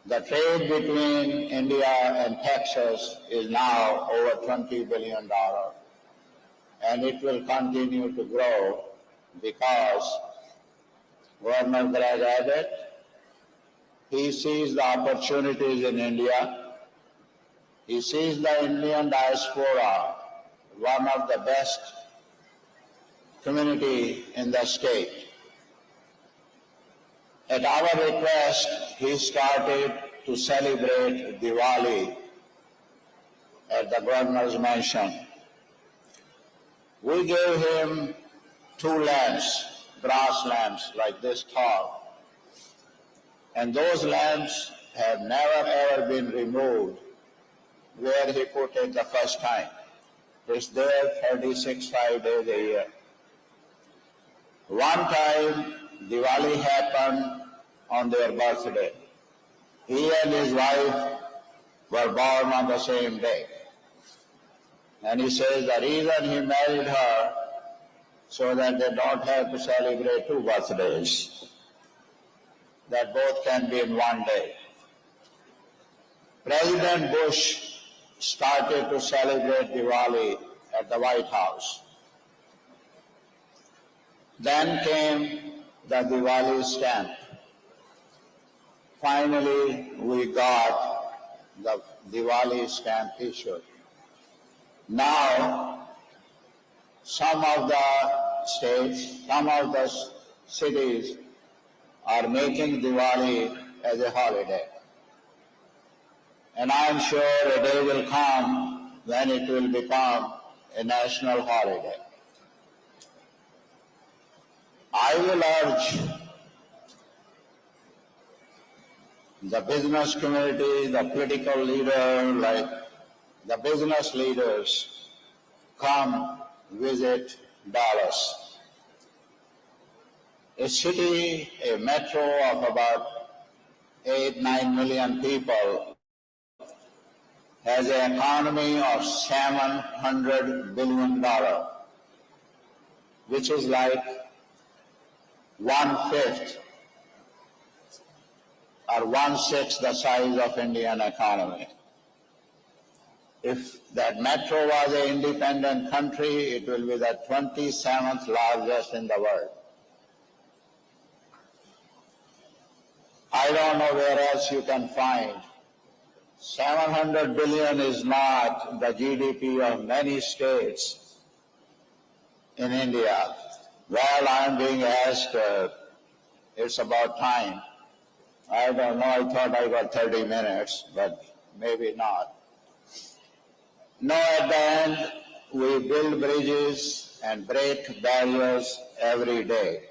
The trade between India and Texas is now over $20 billion, and it will continue to grow because Governor Greg Abbott, he sees the opportunities in India. He sees the Indian diaspora, one of the best community in the state. At our request, he started to celebrate Diwali at the governor's mansion. We gave him 2 lamps, brass lamps like this tall, and those lamps have never ever been removed where he put it the first time. It's there 5 days a year. One time, Diwali happened on their birthday. He and his wife were born on the same day. And he says the reason he married her so that they don't have to celebrate 2 birthdays, that both can be in one day. President Bush started to celebrate Diwali at the White House. Then came the Diwali stamp. Finally, we got the Diwali stamp issued. Now, some of the states, some of the cities are making Diwali as a holiday. And I am sure a day will come when it will become a national holiday. I will urge the business community, the political leader, like the business leaders, come visit Dallas. A city, a metro of about 8-9 million people has an economy of $700 billion, which is like 1/5 or 1/6 the size of Indian economy. If that metro was an independent country, it will be the 27th largest in the world. I don't know where else you can find. 700 billion is not the GDP of many states in India. Well, I'm being asked, it's about time. I don't know, I thought I got 30 minutes, but maybe not. No, at the end, we build bridges and break barriers every day.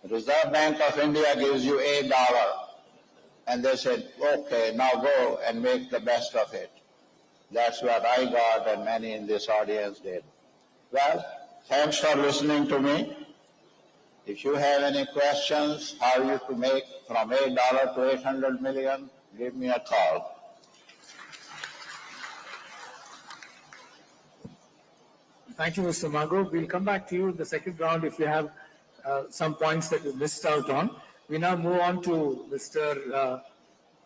The Reserve Bank of India gives you $8, and they said, okay, now go and make the best of it. That's what I got, and many in this audience did. Well, thanks for listening to me. If you have any questions, how you to make from $8 to 800 million, give me a call. Thank you, Mr. Magro. We'll come back to you in the second round if you have some points that you missed out on. We now move on to Mr.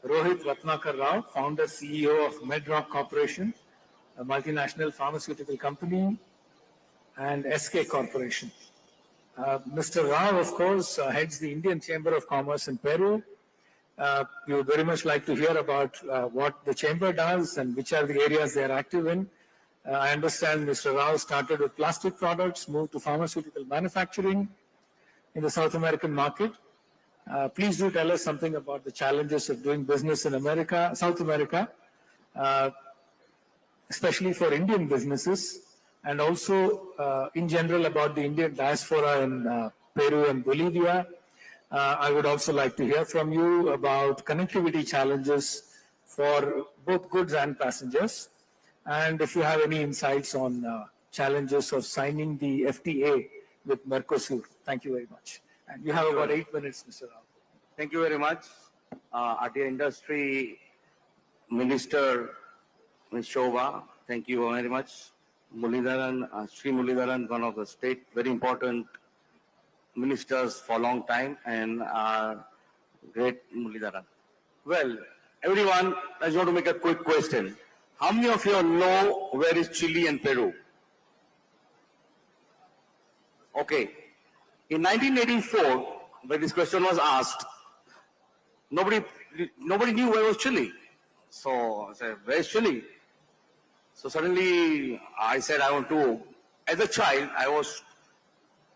Rohit Ratnakar Rao, founder, CEO of Migrant Corporation, a multinational pharmaceutical company, and SK Corporation. Mr. Rao, of course, heads the Indian Chamber of Commerce in Peru. We would very much like to hear about what the Chamber does and which are the areas they are active in. I understand Mr. Rao started with plastic products, moved to pharmaceutical manufacturing in the South American market. Please do tell us something about the challenges of doing business in America, South America, especially for Indian businesses, and also in general about the Indian diaspora in Peru and Bolivia. I would also like to hear from you about connectivity challenges for both goods and passengers, and if you have any insights on challenges of signing the FTA with Mercosur. Thank you very much. And you have about 8 minutes, Mr. Rao. Thank you very much. RTA Industry Minister, Ms. Shobha, thank you very much. Mulidharan, Sri Mulidharan, one of the state very important ministers for a long time, and our Great, Muralidharan. Well, everyone, I just want to make a quick question. How many of you know where is Chile and Peru? Okay. In 1984, when this question was asked, nobody knew where was Chile. So I said, where is Chile? So suddenly I said I want to, as a child, I was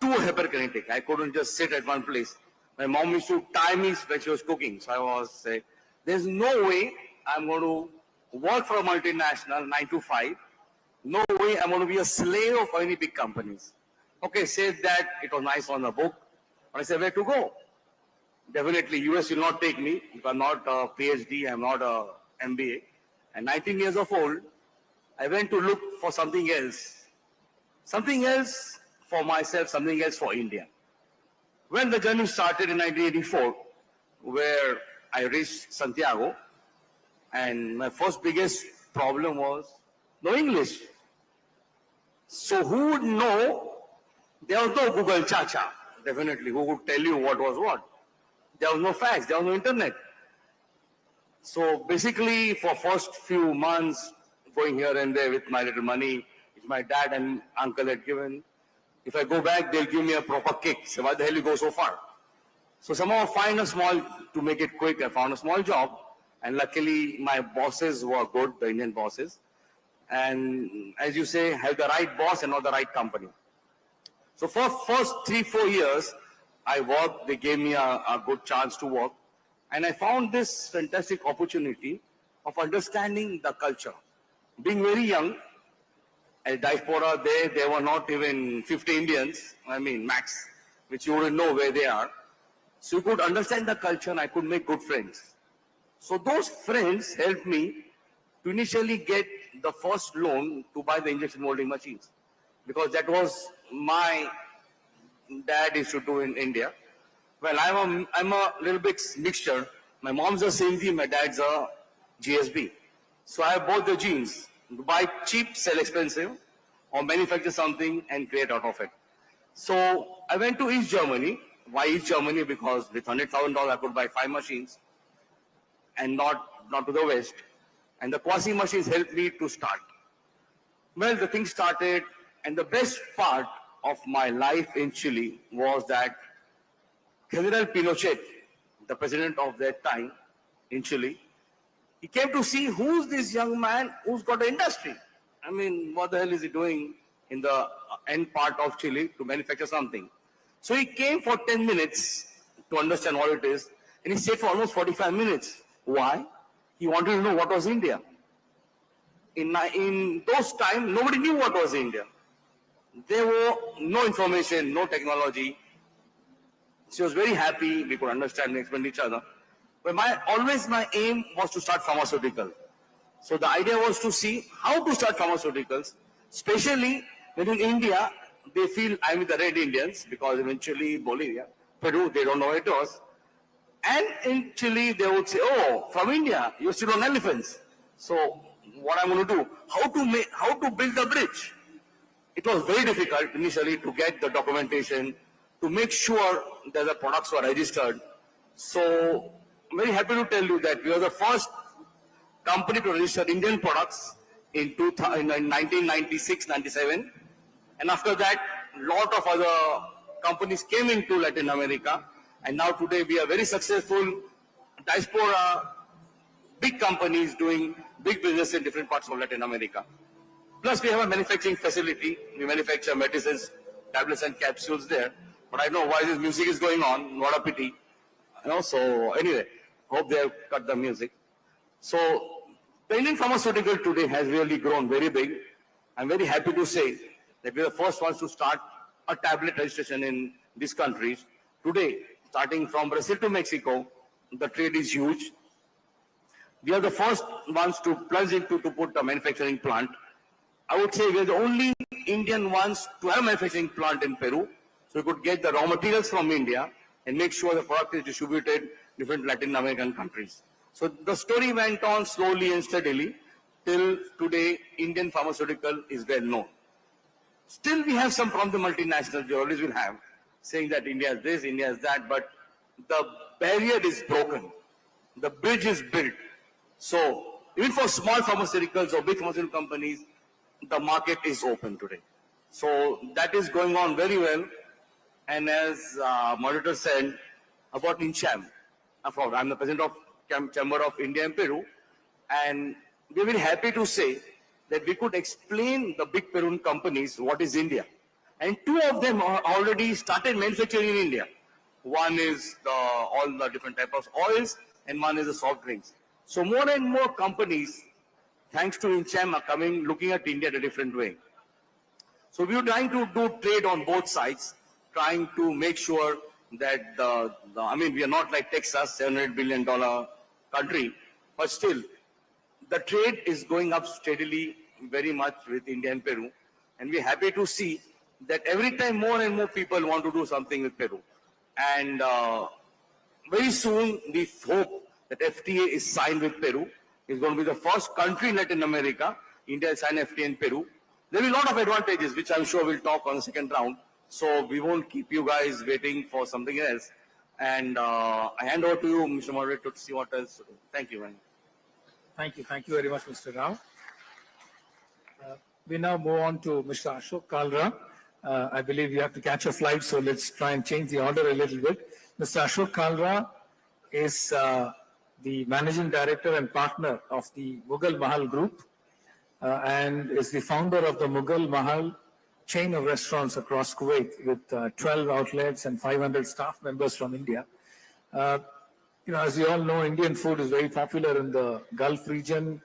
too hyperkinetic. I couldn't just sit at one place. My mom used to tie me when she was cooking. So I was saying, there's no way I'm going to work for a multinational 9 to 5. No way I'm going to be a slave of any big companies. Okay, said that, it was nice on the book. But I said, where to go? Definitely, US will not take me. If I'm not a PhD, I'm not a MBA. And 19 years of old, I went to look for something else. Something else for myself, something else for India. When the journey started in 1984, where I reached Santiago, and my first biggest problem was no English. So who would know? There was no Google Chacha, definitely, who would tell you what was what. There was no fax, there was no internet. So basically, for first few months, going here and there with my little money, which my dad and uncle had given, if I go back, they'll give me a proper kick. So why the hell you go so far? So somehow to make it quick, I found a small job. And luckily, my bosses were good, the Indian bosses. And as you say, have the right boss and not the right company. So for first 3-4 years, I worked, they gave me a good chance to work. And I found this fantastic opportunity of understanding the culture. Being very young, at diaspora there were not even 50 Indians, I mean max, which you wouldn't know where they are. So you could understand the culture and I could make good friends. So those friends helped me to initially get the first loan to buy the injection molding machines. Because that was my dad used to do in India. Well, I'm a little bit mixture. My mom's a Sindhi, my dad's a GSB. So I have both the genes. Buy cheap, sell expensive, or manufacture something and create out of it. So I went to East Germany. Why East Germany? Because with $100,000 I could buy 5 machines and not to the West. And the quasi machines helped me to start. Well, the thing started, and the best part of my life in Chile was that General Pinochet, the president of that time in Chile, he came to see who's this young man who's got an industry. I mean, what the hell is he doing in the end part of Chile to manufacture something? So he came for 10 minutes to understand what it is, and he stayed for almost 45 minutes. Why? He wanted to know what was India. In those times, nobody knew what was India. There were no information, no technology. She was very happy, we could understand and explain each other. But always my aim was to start pharmaceutical. So the idea was to see how to start pharmaceuticals, especially when in India, they feel I'm with the Red Indians, because eventually Bolivia, Peru, they don't know what it was. And in Chile, they would say, oh, from India, you're still on elephants. So what I'm going to do, how to build the bridge. It was very difficult initially to get the documentation, to make sure that the products were registered. So I'm very happy to tell you that we were the first company to register Indian products in 1996-97. And after that, a lot of other companies came into Latin America. And now today we are very successful diaspora, big companies doing big business in different parts of Latin America. Plus we have a manufacturing facility. We manufacture medicines, tablets and capsules there. But I know why this music is going on, what a pity. So anyway, hope they have cut the music. So the Indian pharmaceutical today has really grown very big. I'm very happy to say that we're the first ones to start a tablet registration in these countries. Today, starting from Brazil to Mexico, the trade is huge. We are the first ones to plunge into to put a manufacturing plant. I would say we are the only Indian ones to have a manufacturing plant in Peru. So we could get the raw materials from India and make sure the product is distributed in different Latin American countries. So the story went on slowly and steadily till today Indian pharmaceutical is well known. Still we have some from the multinationals, we always will have, saying that India is this, India is that, but the barrier is broken, the bridge is built. So even for small pharmaceuticals or big pharmaceutical companies, the market is open today. So that is going on very well. And as moderator said about INCHAM, I'm the president of Chamber of India and Peru, and we're very happy to say that we could explain the big Peruvian companies what is India. And two of them are already started manufacturing in India. One is all the different types of oils, and one is the soft drinks. So more and more companies, thanks to INCHAM, are coming, looking at India in a different way. So we are trying to do trade on both sides, trying to make sure that we are not like Texas, $700 billion country, but still, the trade is going up steadily very much with India and Peru. And we're happy to see that every time more and more people want to do something with Peru. And very soon, we hope that FTA is signed with Peru. It's going to be the first country in Latin America. India will sign FTA in Peru. There will be a lot of advantages, which I'm sure we'll talk on the second round. So we won't keep you guys waiting for something else. And I hand over to you, Mr. Moderator, to see what else to do. Thank you, man. Thank you. Thank you very much, Mr. Rao. We now move on to Mr. Ashok Kalra. I believe you have to catch a flight, so let's try and change the order a little bit. Mr. Ashok Kalra is the Managing Director and Partner of the Mughal Mahal Group and is the founder of the Mughal Mahal chain of restaurants across Kuwait with 12 outlets and 500 staff members from India. As you all know, Indian food is very popular in the Gulf region,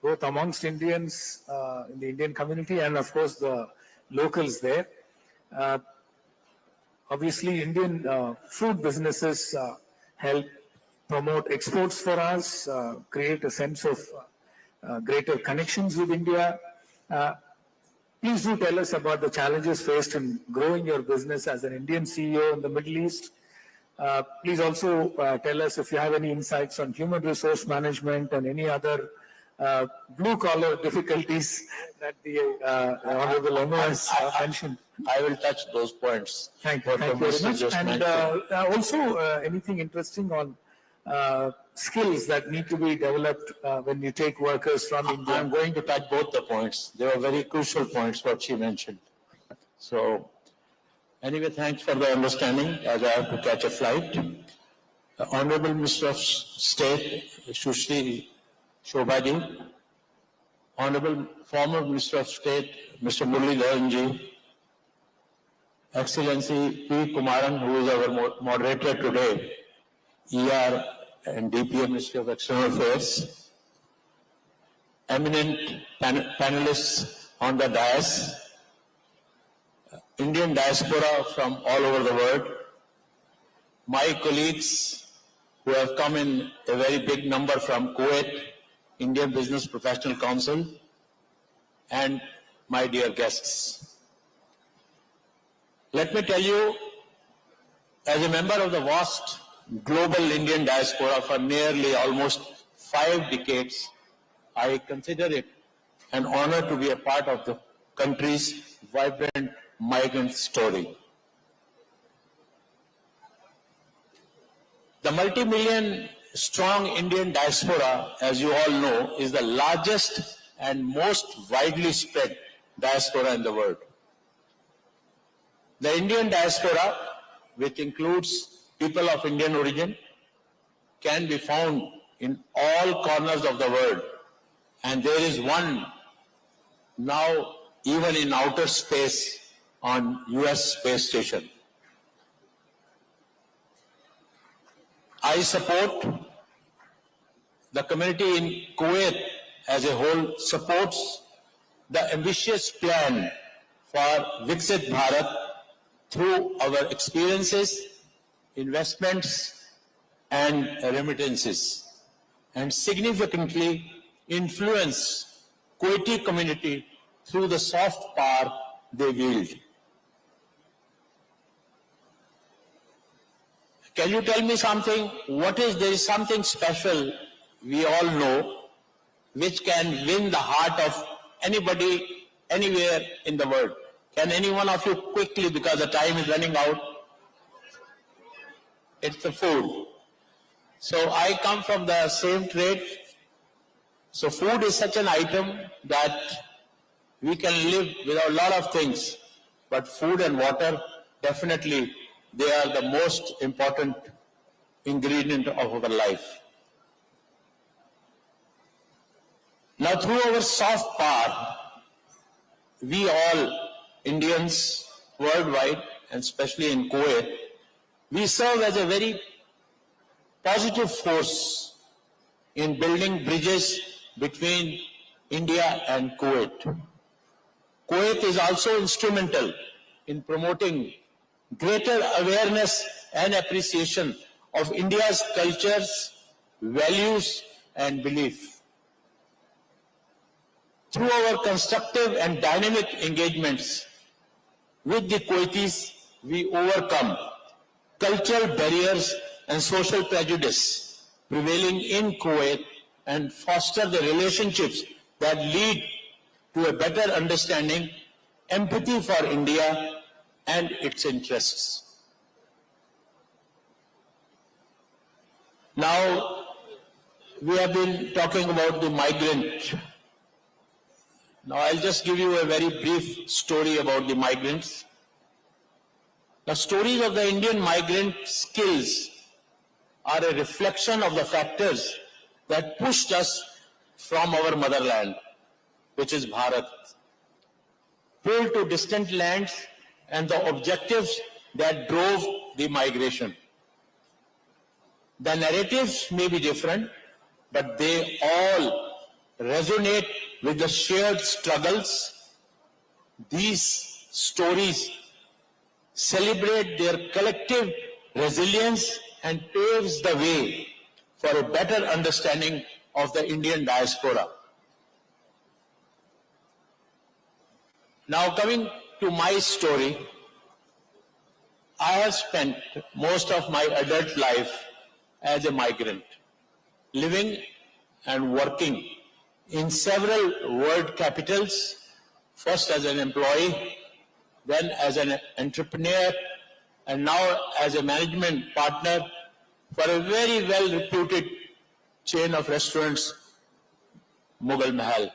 both amongst Indians in the Indian community and, of course, the locals there. Obviously, Indian food businesses help promote exports for us, create a sense of greater connections with India. Please do tell us about the challenges faced in growing your business as an Indian CEO in the Middle East. Please also tell us if you have any insights on human resource management and any other blue-collar difficulties that the Honorable MOS mentioned. I will touch those points. Thank you very much. And also anything interesting on skills that need to be developed when you take workers from India. I'm going to touch both the points. They were very crucial points, what she mentioned. So, anyway, thanks for the understanding as I have to catch a flight. The Honorable Minister of State, Sushri Shobhaji, Honorable former Minister of State, Mr. Murli Dharanji, Excellency P. Kumaran, who is our moderator today, ER and DPM, Ministry of External Affairs, eminent panelists on the dais, Indian diaspora from all over the world, my colleagues who have come in a very big number from Kuwait, Indian Business Professional Council, and my dear guests. Let me tell you, as a member of the vast global Indian diaspora for nearly almost 5 decades, I consider it an honor to be a part of the country's vibrant migrant story. The multi-million strong Indian diaspora, as you all know, is the largest and most widely spread diaspora in the world. The Indian diaspora, which includes people of Indian origin, can be found in all corners of the world, and there is one now even in outer space on US space station. I support the community in Kuwait as a whole supports the ambitious plan for Viksit Bharat through our experiences, investments and remittances, and significantly influence Kuwaiti community through the soft power they wield. Can you tell me something? There is something special we all know which can win the heart of anybody, anywhere in the world. Can any one of you quickly, because the time is running out, it's the food. So I come from the same trade. So food is such an item that we can live without a lot of things, but food and water, definitely, they are the most important ingredient of our life. Now, through our soft power, we all, Indians worldwide, and especially in Kuwait, we serve as a very positive force in building bridges between India and Kuwait. Kuwait is also instrumental in promoting greater awareness and appreciation of India's cultures, values, and beliefs. Through our constructive and dynamic engagements with the Kuwaitis, we overcome cultural barriers and social prejudice prevailing in Kuwait and foster the relationships that lead to a better understanding, empathy for India and its interests. Now, we have been talking about the migrant. Now, I'll just give you a very brief story about the migrants. The stories of the Indian migrant skills are a reflection of the factors that pushed us from our motherland, which is Bharat, pulled to distant lands, and the objectives that drove the migration. The narratives may be different, but they all resonate with the shared struggles. These stories celebrate their collective resilience and paves the way for a better understanding of the Indian diaspora. Now, coming to my story, I have spent most of my adult life as a migrant, living and working in several world capitals, first as an employee, then as an entrepreneur, and now as a management partner for a very well-reputed chain of restaurants, Mughal Mahal.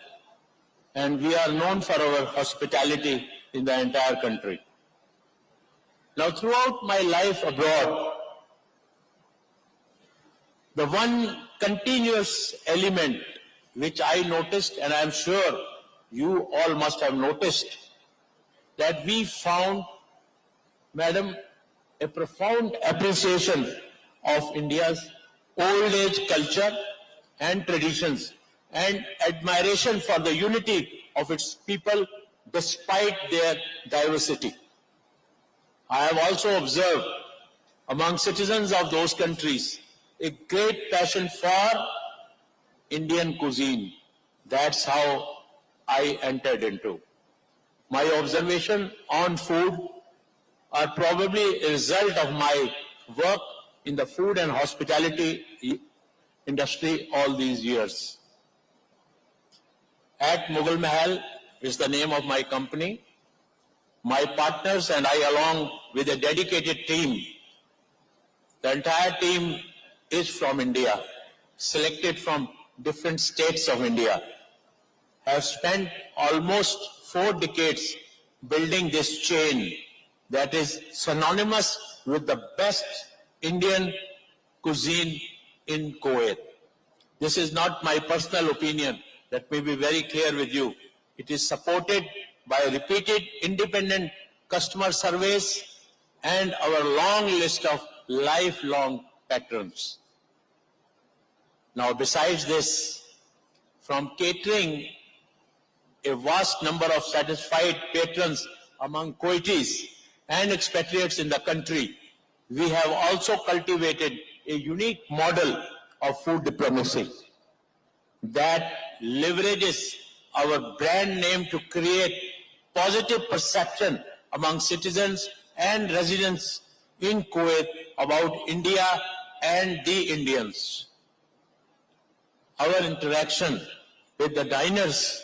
And we are known for our hospitality in the entire country. Now, throughout my life abroad, the one continuous element which I noticed, and I am sure you all must have noticed, that we found, Madam, a profound appreciation of India's old age culture and traditions and admiration for the unity of its people despite their diversity. I have also observed among citizens of those countries a great passion for Indian cuisine. That's how I entered into. My observation on food are probably a result of my work in the food and hospitality industry all these years. At Mughal Mahal is the name of my company. My partners and I, along with a dedicated team, the entire team is from India, selected from different states of India, have spent almost 4 decades building this chain that is synonymous with the best Indian cuisine in Kuwait. This is not my personal opinion. Let me be very clear with you. It is supported by repeated independent customer surveys and our long list of lifelong patrons. Now, besides this, from catering a vast number of satisfied patrons among Kuwaitis and expatriates in the country, we have also cultivated a unique model of food diplomacy that leverages our brand name to create positive perception among citizens and residents in Kuwait about India and the Indians. Our interaction with the diners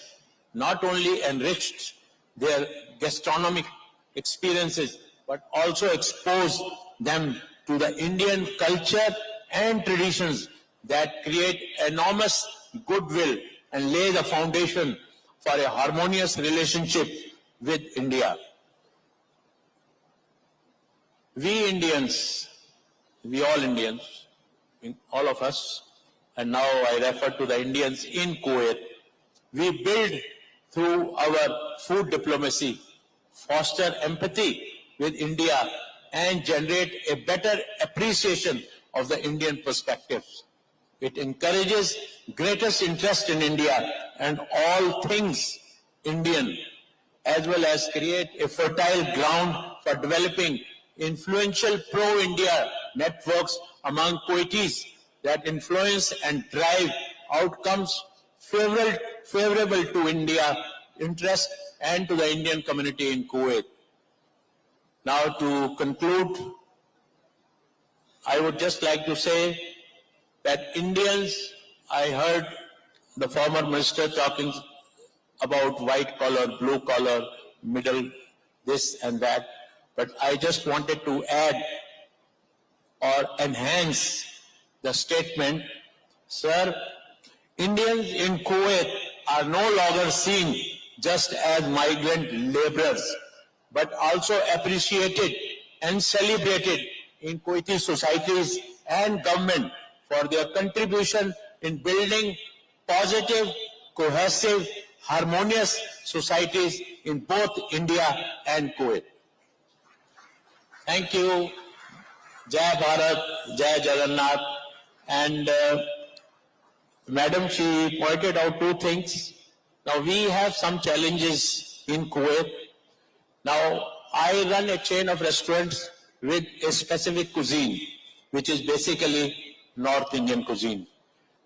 not only enriched their gastronomic experiences, but also exposed them to the Indian culture and traditions that create enormous goodwill and lay the foundation for a harmonious relationship with India. We Indians, we all Indians, all of us, and now I refer to the Indians in Kuwait, we build through our food diplomacy, foster empathy with India, and generate a better appreciation of the Indian perspectives. It encourages greatest interest in India and all things Indian, as well as create a fertile ground for developing influential pro-India networks among Kuwaitis that influence and drive outcomes favorable to India interest and to the Indian community in Kuwait. Now to conclude, I would just like to say that Indians, I heard the former minister talking about white collar, blue collar, middle, this and that, but I just wanted to add or enhance the statement, sir, Indians in Kuwait are no longer seen just as migrant laborers, but also appreciated and celebrated in Kuwaiti societies and government for their contribution in building positive, cohesive, harmonious societies in both India and Kuwait. Thank you. Jai Bharat, Jai Jagannath. And Madam, she pointed out two things. Now we have some challenges in Kuwait. Now I run a chain of restaurants with a specific cuisine, which is basically North Indian cuisine.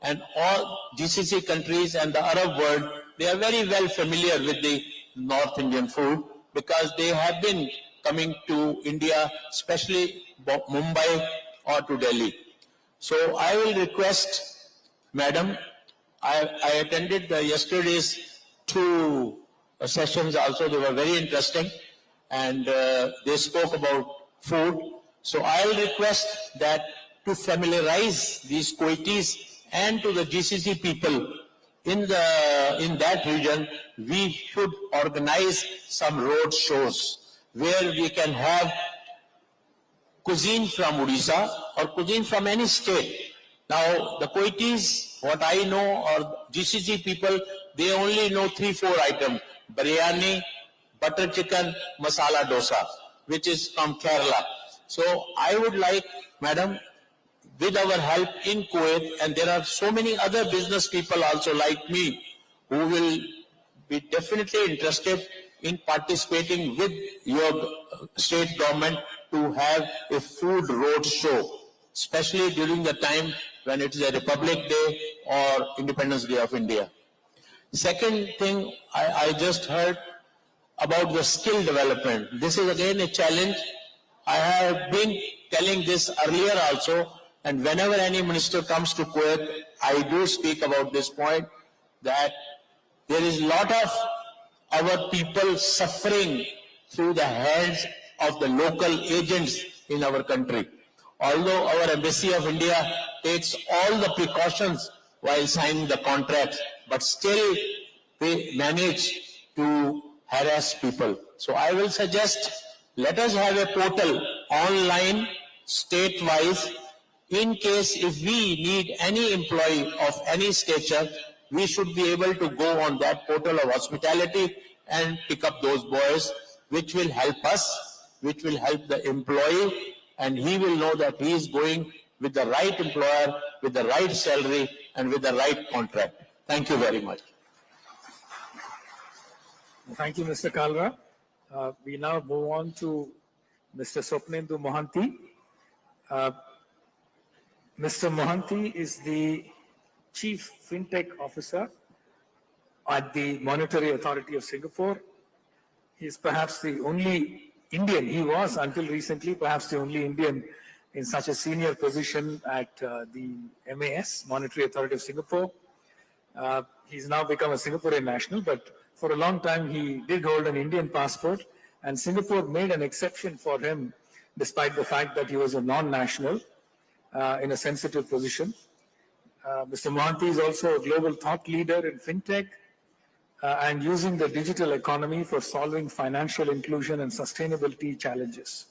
And all GCC countries and the Arab world, they are very well familiar with the North Indian food because they have been coming to India, especially Mumbai or to Delhi. So I will request, Madam, I attended yesterday's two sessions also, they were very interesting and they spoke about food. So I'll request that to familiarize these Kuwaitis and to the GCC people in that region, we should organize some road shows where we can have cuisine from Odisha or cuisine from any state. Now, the Kuwaitis, what I know, or GCC people, they only know 3-4 items. Biryani, butter chicken, masala dosa, which is from Kerala. So, I would like, Madam, with our help in Kuwait, and there are so many other business people also like me, who will be definitely interested in participating with your state government to have a food road show, especially during the time when it is a Republic Day or Independence Day of India. Second thing, I just heard about the skill development. This is again a challenge. I have been telling this earlier also, and whenever any minister comes to Kuwait, I do speak about this point, that there is a lot of our people suffering through the hands of the local agents in our country. Although our Embassy of India takes all the precautions while signing the contracts, but still they manage to harass people. So I will suggest, let us have a portal online, state-wise, in case if we need any employee of any stature, we should be able to go on that portal of hospitality and pick up those boys, which will help us, which will help the employee, and he will know that he is going with the right employer, with the right salary, and with the right contract. Thank you very much. Thank you, Mr. Kalra. We now move on to Mr. Swapnendu Mohanty. Mr. Mohanty is the Chief FinTech Officer at the Monetary Authority of Singapore. He is perhaps the only Indian, he was until recently perhaps the only Indian in such a senior position at the MAS, Monetary Authority of Singapore. He's now become a Singaporean national, but for a long time he did hold an Indian passport, and Singapore made an exception for him despite the fact that he was a non-national in a sensitive position. Mr. Mohanty is also a global thought leader in fintech and using the digital economy for solving financial inclusion and sustainability challenges.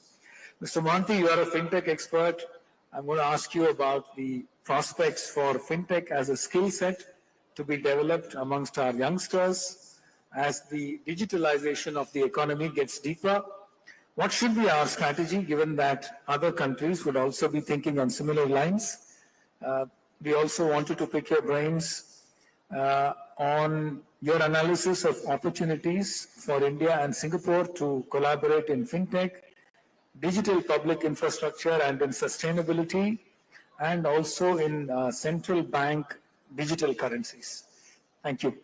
Mr. Mohanty, you are a fintech expert. I'm going to ask you about the prospects for fintech as a skill set to be developed amongst our youngsters as the digitalization of the economy gets deeper. What should be our strategy given that other countries would also be thinking on similar lines? We also wanted to pick your brains on your analysis of opportunities for India and Singapore to collaborate in fintech, digital public infrastructure and in sustainability, and also in central bank digital currencies. Thank you.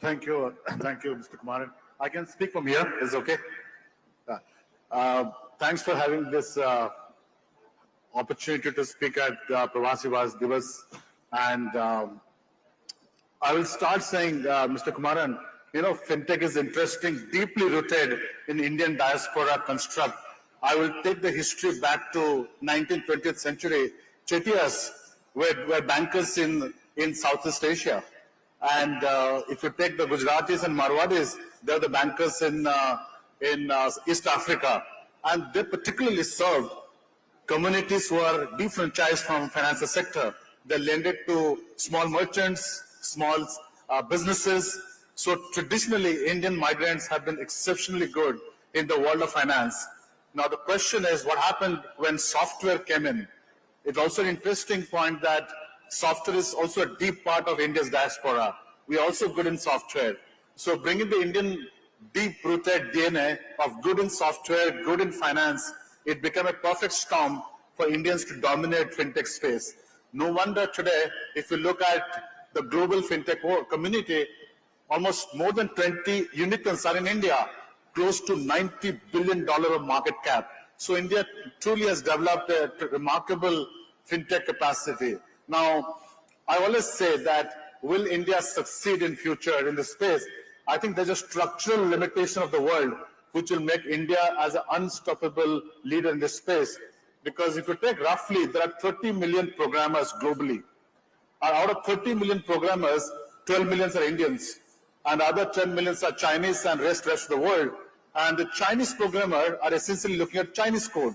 Thank you, Mr. Kumaran. I can speak from here, is okay? Thanks for having this opportunity to speak at Pravasi Vas Divas. And I will start saying, Mr. Kumaran, you know, fintech is interesting, deeply rooted in Indian diaspora construct. I will take the history back to 19th, 20th century. Chettiars were bankers in Southeast Asia. And if you take the Gujaratis and Marwadis, they're the bankers in East Africa. And they particularly served communities who are defranchised from financial sector. They lended to small merchants, small businesses. So traditionally, Indian migrants have been exceptionally good in the world of finance. Now the question is, what happened when software came in? It's also an interesting point that software is also a deep part of India's diaspora. We are also good in software. So bringing the Indian deep-rooted DNA of good in software, good in finance, it became a perfect storm for Indians to dominate fintech space. No wonder today, if you look at the global fintech community, almost more than 20 unicorns are in India, close to $90 billion of market cap. So India truly has developed a remarkable fintech capacity. Now, I always say that will India succeed in future in this space? I think there's a structural limitation of the world which will make India as an unstoppable leader in this space. Because if you take roughly, there are 30 million programmers globally. And out of 30 million programmers, 12 million are Indians. And other 10 million are Chinese and rest of the world. And the Chinese programmer are essentially looking at Chinese code.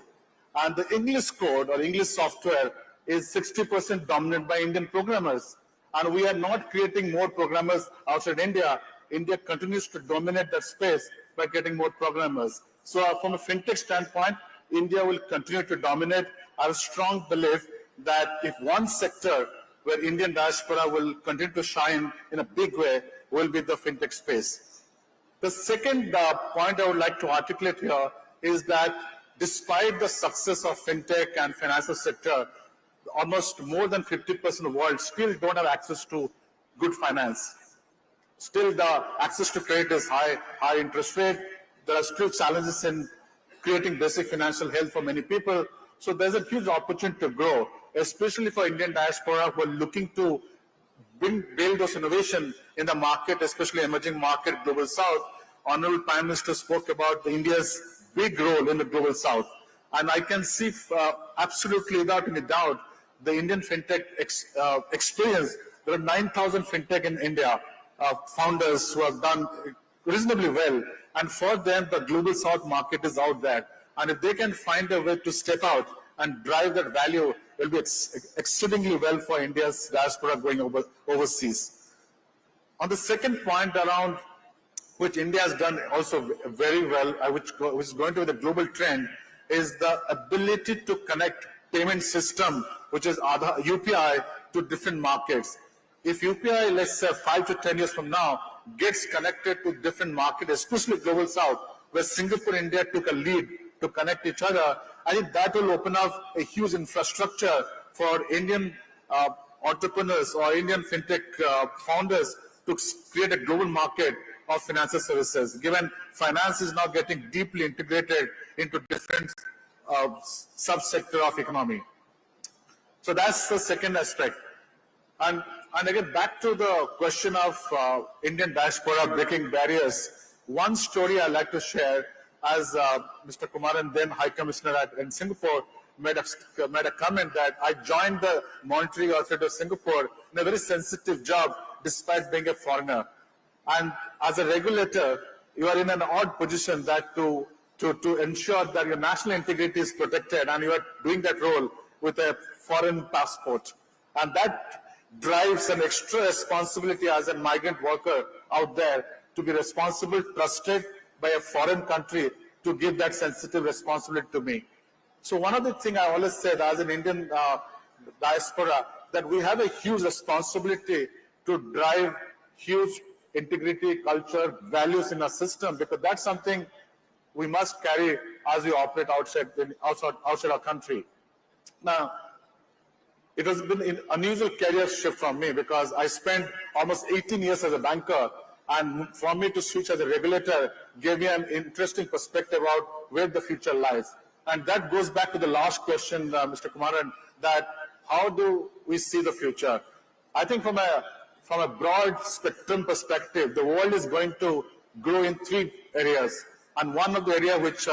And the English code or English software is 60% dominated by Indian programmers. And we are not creating more programmers outside India. India continues to dominate that space by getting more programmers. So from a fintech standpoint, India will continue to dominate. I have a strong belief that if one sector where Indian diaspora will continue to shine in a big way will be the fintech space. The second point I would like to articulate here is that despite the success of fintech and financial sector, almost more than 50% of the world still don't have access to good finance. Still the access to credit is high interest rate. There are still challenges in creating basic financial health for many people. So there's a huge opportunity to grow, especially for Indian diaspora who are looking to build those innovation in the market, especially emerging market, Global South. Honorable Prime Minister spoke about India's big role in the Global South. And I can see absolutely without any doubt the Indian fintech experience. There are 9,000 fintech in India, founders who have done reasonably well. And for them, the Global South market is out there. And if they can find a way to step out and drive that value, it will be exceedingly well for India's diaspora going overseas. On the second point around which India has done also very well, which is going to be the global trend, is the ability to connect payment system, which is Aadhaar, UPI, to different markets. If UPI, let's say 5 to 10 years from now, gets connected to different markets, especially Global South, where Singapore and India took a lead to connect each other, I think that will open up a huge infrastructure for Indian entrepreneurs or Indian fintech founders to create a global market of financial services, given finance is now getting deeply integrated into different subsector of economy. So that's the second aspect. And again, back to the question of Indian diaspora breaking barriers, one story I'd like to share as Mr. Kumaran, then High Commissioner in Singapore, made a comment that I joined the Monetary Authority of Singapore in a very sensitive job, despite being a foreigner. And as a regulator, you are in an odd position that to ensure that your national integrity is protected, and you are doing that role with a foreign passport. And that drives an extra responsibility as a migrant worker out there to be responsible, trusted by a foreign country to give that sensitive responsibility to me. So one of the things I always said as an Indian diaspora, that we have a huge responsibility to drive huge integrity, culture, values in our system, because that's something we must carry as we operate outside our country. Now, it has been an unusual career shift from me, because I spent almost 18 years as a banker, and for me to switch as a regulator gave me an interesting perspective about where the future lies. And that goes back to the last question, Mr. Kumaran, that how do we see the future? I think from a broad spectrum perspective, the world is going to grow in three areas. And one of the areas which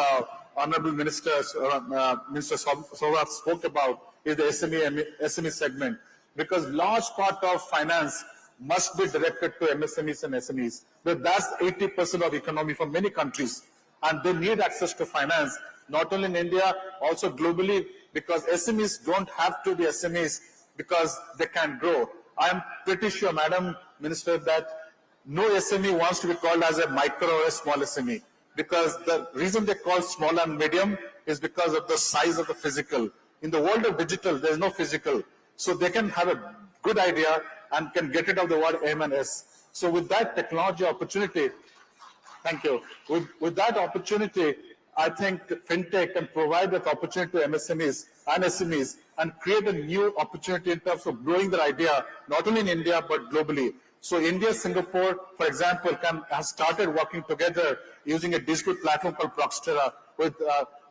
Honorable Minister Sourav spoke about is the SME segment, because large part of finance must be directed to MSMEs and SMEs. But that's 80% of economy for many countries, and they need access to finance, not only in India, also globally, because SMEs don't have to be SMEs because they can grow. I'm pretty sure, Madam Minister, that no SME wants to be called as a micro or a small SME, because the reason they call small and medium is because of the size of the physical. In the world of digital, there's no physical. So they can have a good idea and can get rid of the word M and S. So with that technology opportunity, thank you. With that opportunity, I think FinTech can provide that opportunity to MSMEs and SMEs and create a new opportunity in terms of growing their idea, not only in India, but globally. So India, Singapore, for example, has started working together using a digital platform called Proxtera, with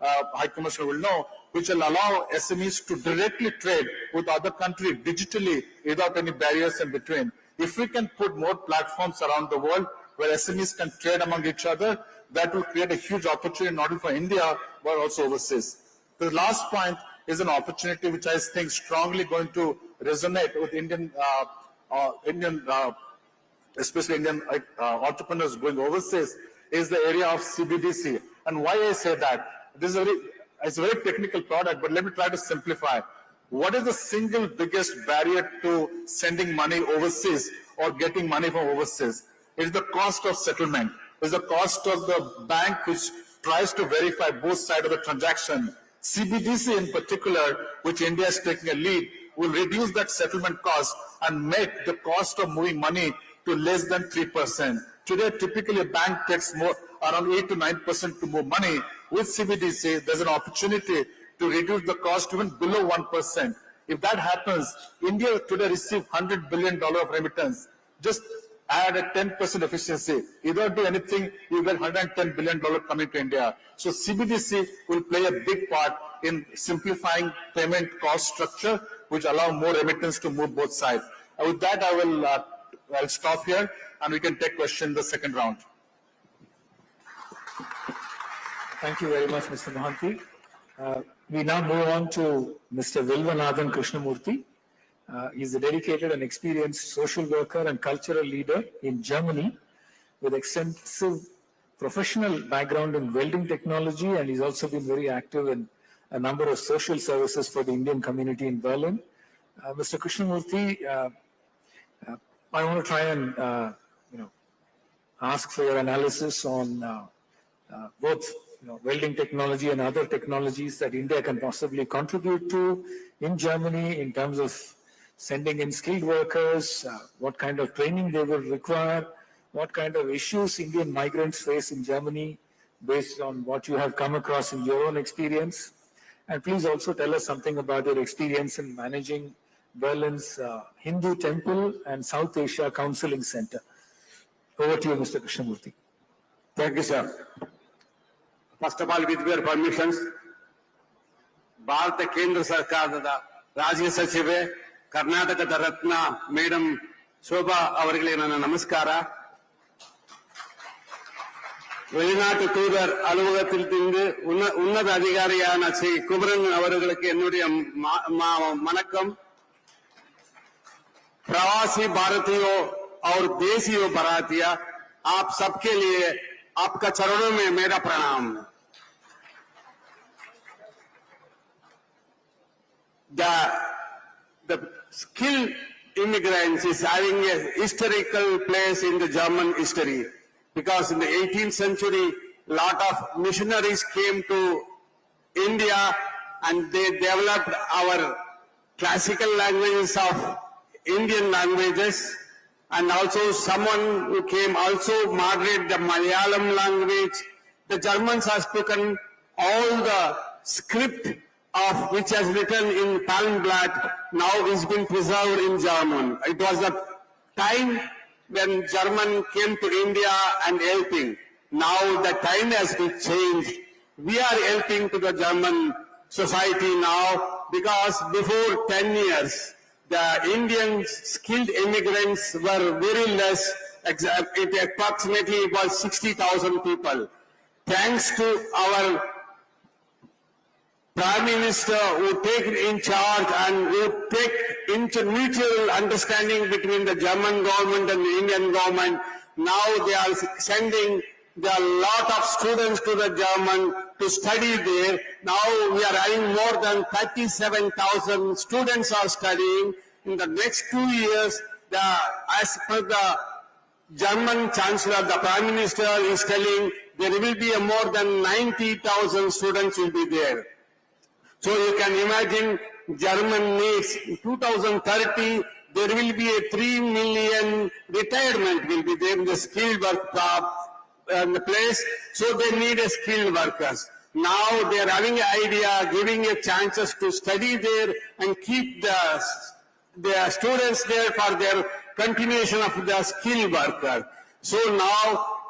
High Commissioner will know, which will allow SMEs to directly trade with other countries digitally without any barriers in between. If we can put more platforms around the world where SMEs can trade among each other, that will create a huge opportunity not only for India, but also overseas. The last point is an opportunity which I think strongly going to resonate with especially Indian entrepreneurs going overseas, is the area of CBDC. And why I say that? It's a very technical product, but let me try to simplify. What is the single biggest barrier to sending money overseas or getting money from overseas? It's the cost of settlement. It's the cost of the bank which tries to verify both sides of the transaction. CBDC in particular, which India is taking a lead, will reduce that settlement cost and make the cost of moving money to less than 3%. Today, typically a bank takes around 8 to 9% to move money. With CBDC, there's an opportunity to reduce the cost even below 1%. If that happens, India today receives $100 billion of remittance. Just add a 10% efficiency. You don't do anything, you get $110 billion coming to India. So CBDC will play a big part in simplifying payment cost structure, which allow more remittance to move both sides. With that, I'll stop here, and we can take questions in the second round. Thank you very much, Mr. Mohanty. We now move on to Mr. Vilvanathan Krishnamurthy. He's a dedicated and experienced social worker and cultural leader in Germany with extensive professional background in welding technology, and he's also been very active in a number of social services for the Indian community in Berlin. Mr. Krishnamurthy, I want to try and ask for your analysis on both welding technology and other technologies that India can possibly contribute to in Germany in terms of sending in skilled workers, what kind of training they will require, what kind of issues Indian migrants face in Germany based on what you have come across in your own experience. And please also tell us something about your experience in managing Berlin's Hindu Temple and South Asia Counseling Center. Over to you, Mr. Krishnamurthy. Thank you, sir. First of all, with your permissions, Bharata Kendra Sarkarada Rajya Sachive Karnataka Ratna Madam Shobha Avargale Namaskara. வெளிநாட்டு தூதர் அலுவலகத்தில் இருந்து உன்னத அதிகாரியான ஸ்ரீ குமரன் அவர்களுக்கு என்னுடைய வணக்கம். प्रवासी भारतीयों और देशियों भारतीय आप सबके लिए आपका चरणों में मेरा प्रणाम. The skilled immigrants is having a historical place in the German history, because in the 18th century, lot of missionaries came to India and they developed our classical languages of Indian languages, and also someone who came also moderate the Malayalam language. The Germans has taken all the script of which has written in Palmblatt, now is been preserved in German. It was the time when German came to India and helping. Now the time has been changed. We are helping to the German society now, because before 10 years, the Indian skilled immigrants were very less. It approximately was 60,000 people. Thanks to our Prime Minister who take in charge and who take into mutual understanding between the German government and the Indian government, now they are sending a lot of students to the German to study there. Now we are having more than 37,000 students are studying. In the next 2 years, as per the German Chancellor, the Prime Minister is telling, there will be more than 90,000 students will be there. So you can imagine German needs. In 2030, there will be a 3 million retirement will be there in the skilled work place. So they need a skilled workers. Now they are having an idea, giving a chances to study there and keep the students there for their continuation of the skilled worker. So now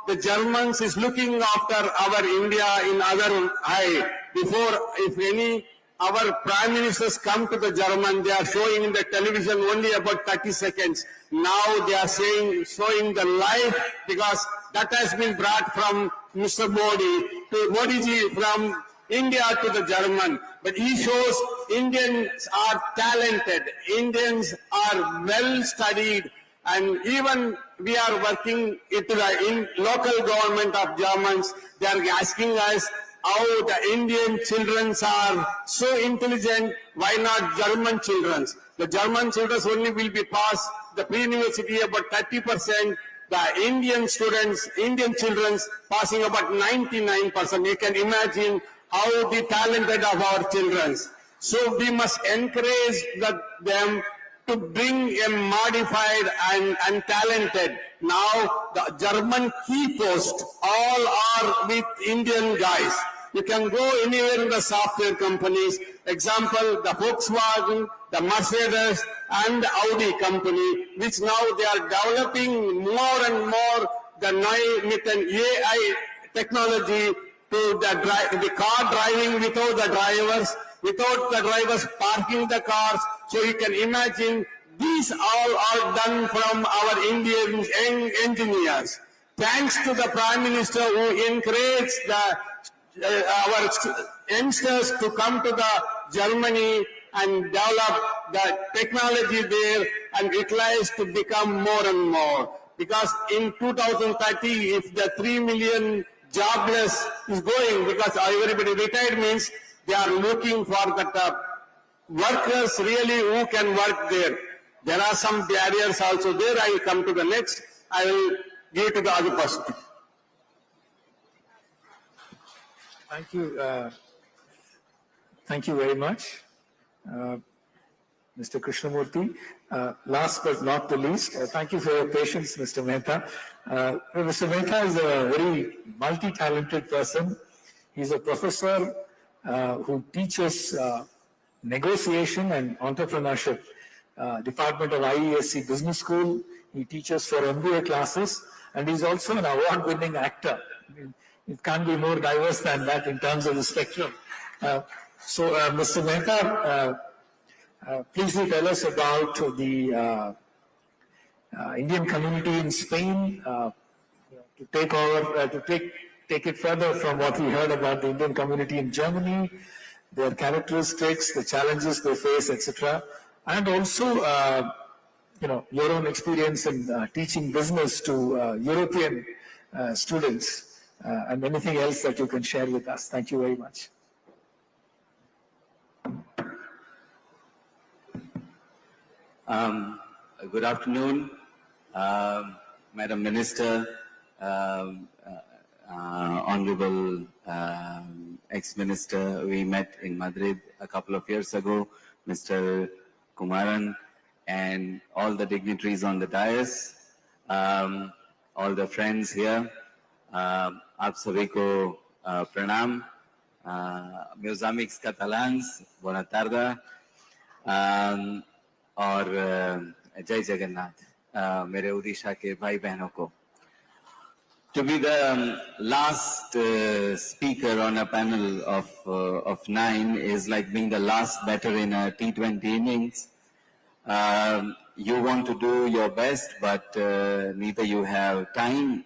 the Germans is looking after our India in other eye. Before, if any our prime ministers come to the German, they are showing in the television only about 30 seconds. Now they are showing the live, because that has been brought from Mr. Modi ji from India to the German. But he shows Indians are talented, Indians are well studied, and even we are working into the local government of Germans. They are asking us how the Indian children are so intelligent, why not German children? The German children only will be passed the pre-university about 30%, the Indian students, Indian children passing about 99%. You can imagine how the talented of our children. So we must encourage them to bring a modified and talented. Now the German key post all are with Indian guys. You can go anywhere in the software companies. Example, the Volkswagen, the Mercedes and the Audi company, which now they are developing more and more with an AI technology to the car driving without the drivers parking the cars. So you can imagine these all are done from our Indian engineers. Thanks to the Prime Minister who encouraged our youngsters to come to the Germany and develop the technology there and utilize to become more and more. Because in 2030, if the 3 million jobless is going, because everybody retired means they are looking for that workers really who can work there. There are some barriers also there. I will come to the next. I will give to the other person. Thank you. Thank you very much, Mr. Krishnamurthy. Last but not the least, thank you for your patience, Mr. Mehta. Mr. Mehta is a very multi-talented person. He's a professor who teaches negotiation and entrepreneurship, Department of IESC Business School. He teaches for MBA classes, and he's also an award-winning actor. It can't be more diverse than that in terms of the spectrum. Mr. Mehta, please do tell us about the Indian community in Spain to take take it further from what we heard about the Indian community in Germany, their characteristics, the challenges they face, etc., and also, your own experience in teaching business to European students, and anything else that you can share with us. Thank you very much. Good afternoon, Madam Minister, Honorable ex-minister. We met in Madrid a couple of years ago, Mr. Kumaran, and all the dignitaries on the dais, all the friends here. आप सभी को प्रणाम, meus amigos catalães, buona tarde, और जय जगन्नाथ, मेरे उड़ीसा के भाई बहनों को. To be the last speaker on a panel of 9 is like being the last batter in a T20 innings. You want to do your best, but neither you have time,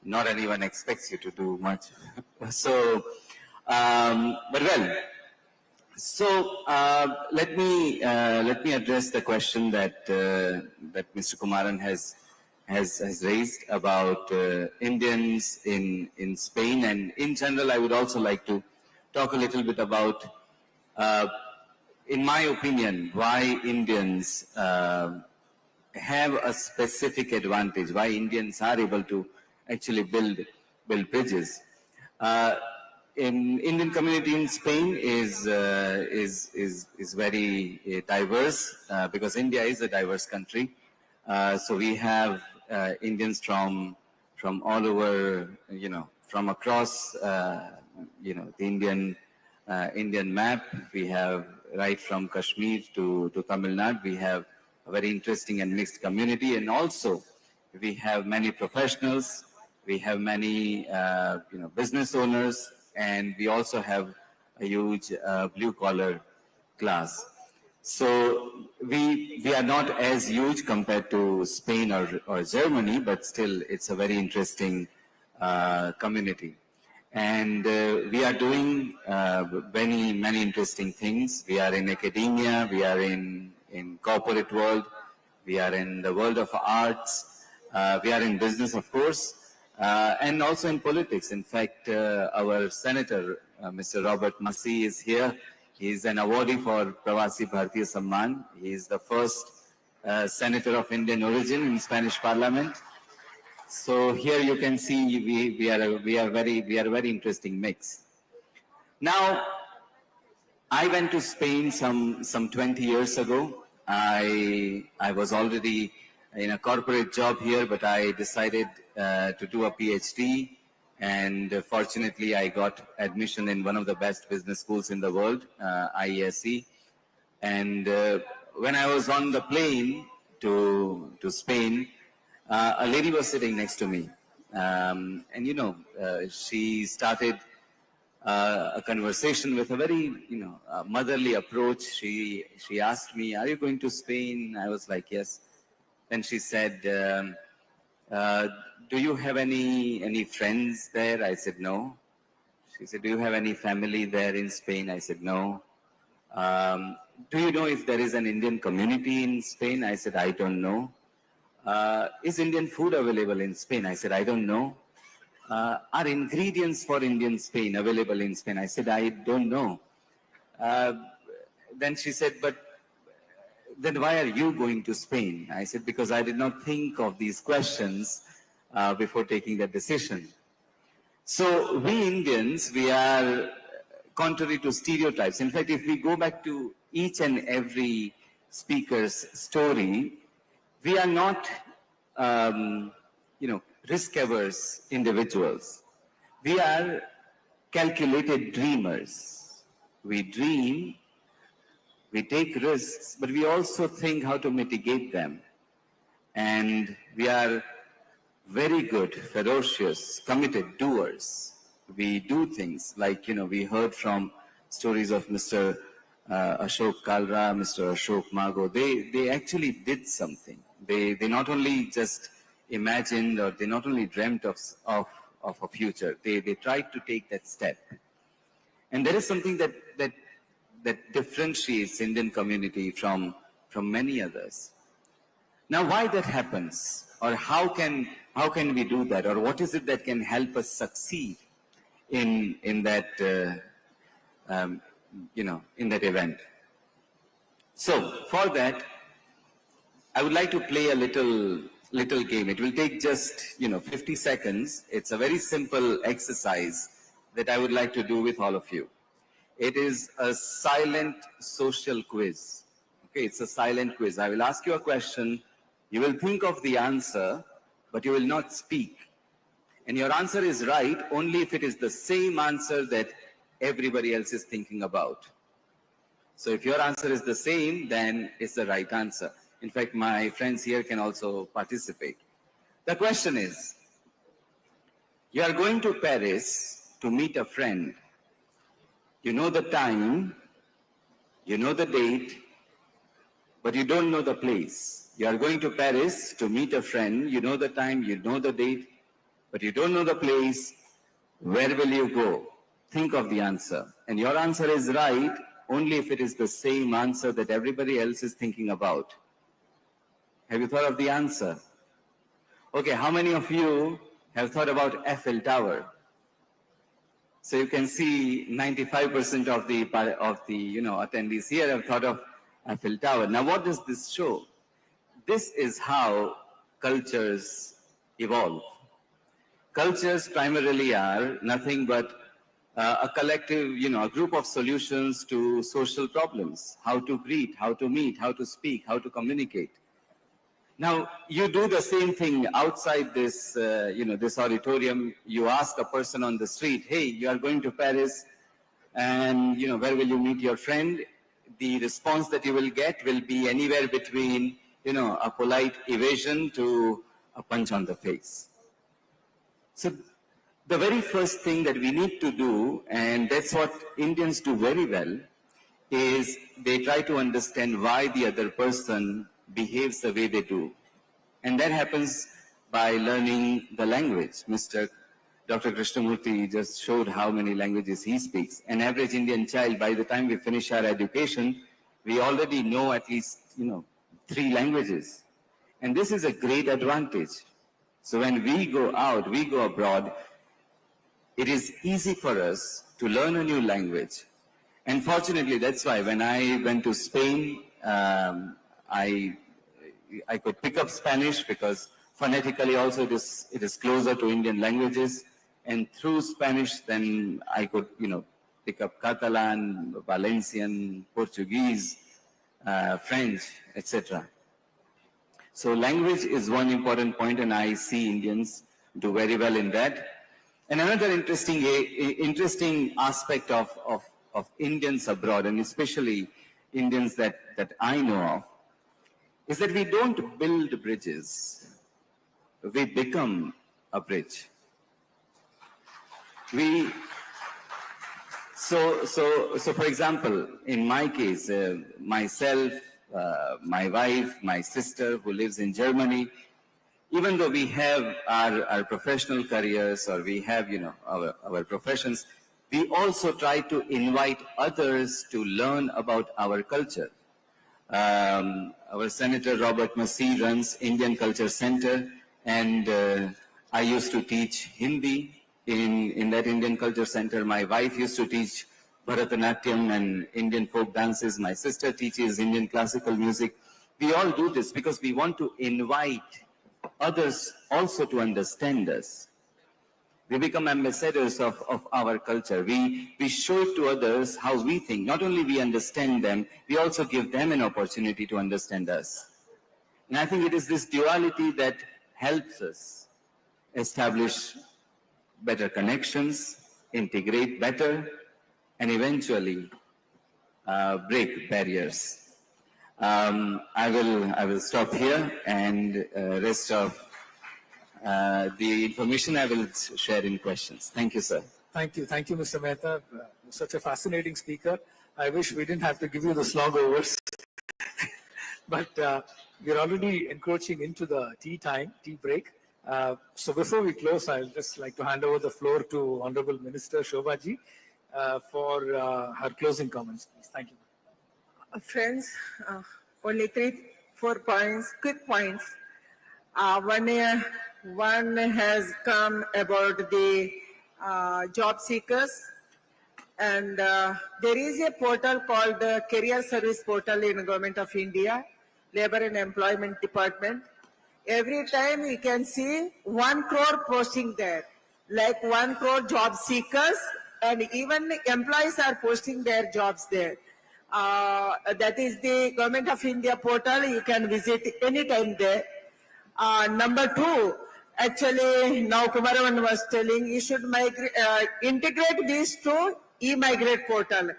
nor anyone expects you to do much. So, but well. So let me address the question that that Mr. Kumaran has raised about Indians in Spain, and in general, I would also like to talk a little bit about, in my opinion, why Indians have a specific advantage, why Indians are able to actually build bridges. In Indian community in Spain is very diverse, because India is a diverse country. So we have Indians from all over, from across, the Indian map. We have right from Kashmir to Tamil Nadu. We have a very interesting and mixed community, and also we have many professionals. We have many, business owners, and we also have a huge blue-collar class. So we are not as huge compared to Spain or Germany, but still it's a very interesting community. And we are doing many interesting things. We are in academia, we are in corporate world, we are in the world of arts, we are in business, of course, and also in politics. In fact, our senator, Mr. Robert Massey, is here. He is an awardee for Pravasi Bharatiya Samman. He is the first senator of Indian origin in Spanish Parliament. So here you can see we are a very interesting mix. Now, I went to Spain some 20 years ago. I was already in a corporate job here, but I decided to do a PhD, and fortunately I got admission in one of the best business schools in the world, IESE. And when I was on the plane to Spain, a lady was sitting next to me, and she started a conversation with a very motherly approach. She asked me, "Are you going to Spain?" I was like, "Yes." Then she said, "Do you have any friends there?" I said, "No." She said, "Do you have any family there in Spain?" I said, "No." "Do you know if there is an Indian community in Spain?" I said, "I don't know." "Is Indian food available in Spain?" I said, "I don't know." "Are ingredients for Indian Spain available in Spain?" I said, "I don't know." Then she said, "But then why are you going to Spain?" I said, "Because I did not think of these questions before taking that decision." So we Indians, we are contrary to stereotypes. In fact, if we go back to each and every speaker's story, we are not, risk-averse individuals. We are calculated dreamers. We dream, we take risks, but we also think how to mitigate them. And we are very good, ferocious, committed doers. We do things like, we heard from stories of Mr. Ashok Kalra, Mr. Ashok Mago. They actually did something. They not only just imagined, or they not only dreamt of of a future. They tried to take that step. And there is something that differentiates Indian community from many others. Now, why that happens, or how can we do that, or what is it that can help us succeed in that in that event? So, for that, I would like to play a little game. It will take just 50 seconds. It's a very simple exercise that I would like to do with all of you. It is a silent social quiz. Okay, it's a silent quiz. I will ask you a question. You will think of the answer, but you will not speak. And your answer is right only if it is the same answer that everybody else is thinking about. So if your answer is the same, then it's the right answer. In fact, my friends here can also participate. The question is, you are going to Paris to meet a friend. You know the time, you know the date, but you don't know the place. You are going to Paris to meet a friend. You know the time, you know the date, but you don't know the place. Where will you go? Think of the answer. And your answer is right only if it is the same answer that everybody else is thinking about. Have you thought of the answer? Okay, how many of you have thought about Eiffel Tower? So you can see 95% of the attendees here have thought of Eiffel Tower. Now, what does this show? This is how cultures evolve. Cultures primarily are nothing but a collective, a group of solutions to social problems. How to greet, how to meet, how to speak, how to communicate. Now, you do the same thing outside this, this auditorium. You ask a person on the street, hey, you are going to Paris, and, where will you meet your friend? The response that you will get will be anywhere between, a polite evasion to a punch on the face. So, the very first thing that we need to do, and that's what Indians do very well, is they try to understand why the other person behaves the way they do. And that happens by learning the language. Dr. Krishnamurti just showed how many languages he speaks. An average Indian child, by the time we finish our education, we already know at least, 3 languages. And this is a great advantage. So when we go out, we go abroad, it is easy for us to learn a new language. And fortunately, that's why when I went to Spain, I could pick up Spanish because phonetically also it is closer to Indian languages. And through Spanish, then I could, pick up Catalan, Valencian, Portuguese, French, etc. So language is one important point, and I see Indians do very well in that. And another interesting aspect of Indians abroad, and especially Indians that I know of, is that we don't build bridges, we become a bridge. So for example, in my case, myself, my wife, my sister who lives in Germany, even though we have our professional careers or we have, our professions, we also try to invite others to learn about our culture. Our Senator Robert Massey runs Indian Culture Center, and I used to teach Hindi in that Indian Culture Center. My wife used to teach Bharatanatyam and Indian folk dances. My sister teaches Indian classical music. We all do this because we want to invite others also to understand us. We become ambassadors of our culture. We show it to others how we think. Not only we understand them, we also give them an opportunity to understand us. And I think it is this duality that helps us establish better connections, integrate better, and eventually break barriers. I will stop here, and rest of the information I will share in questions. Thank you, sir. Thank you, Mr. Mehta. Such a fascinating speaker. I wish we didn't have to give you the slog overs. But we're already encroaching into the tea break. So before we close, I'd just like to hand over the floor to Honorable Minister Shobha Ji for her closing comments, please. Thank you. Friends, only 4 points, quick points. One has come about the job seekers, and there is a portal called the Career Service Portal in the Government of India, Labour and Employment Department. Every time we can see 1 crore posting there, like 1 crore job seekers, and even employees are posting their jobs there. That is the Government of India portal. You can visit anytime there. Number 2, actually, now Kumaravan was telling you should integrate these to e-migrate portal.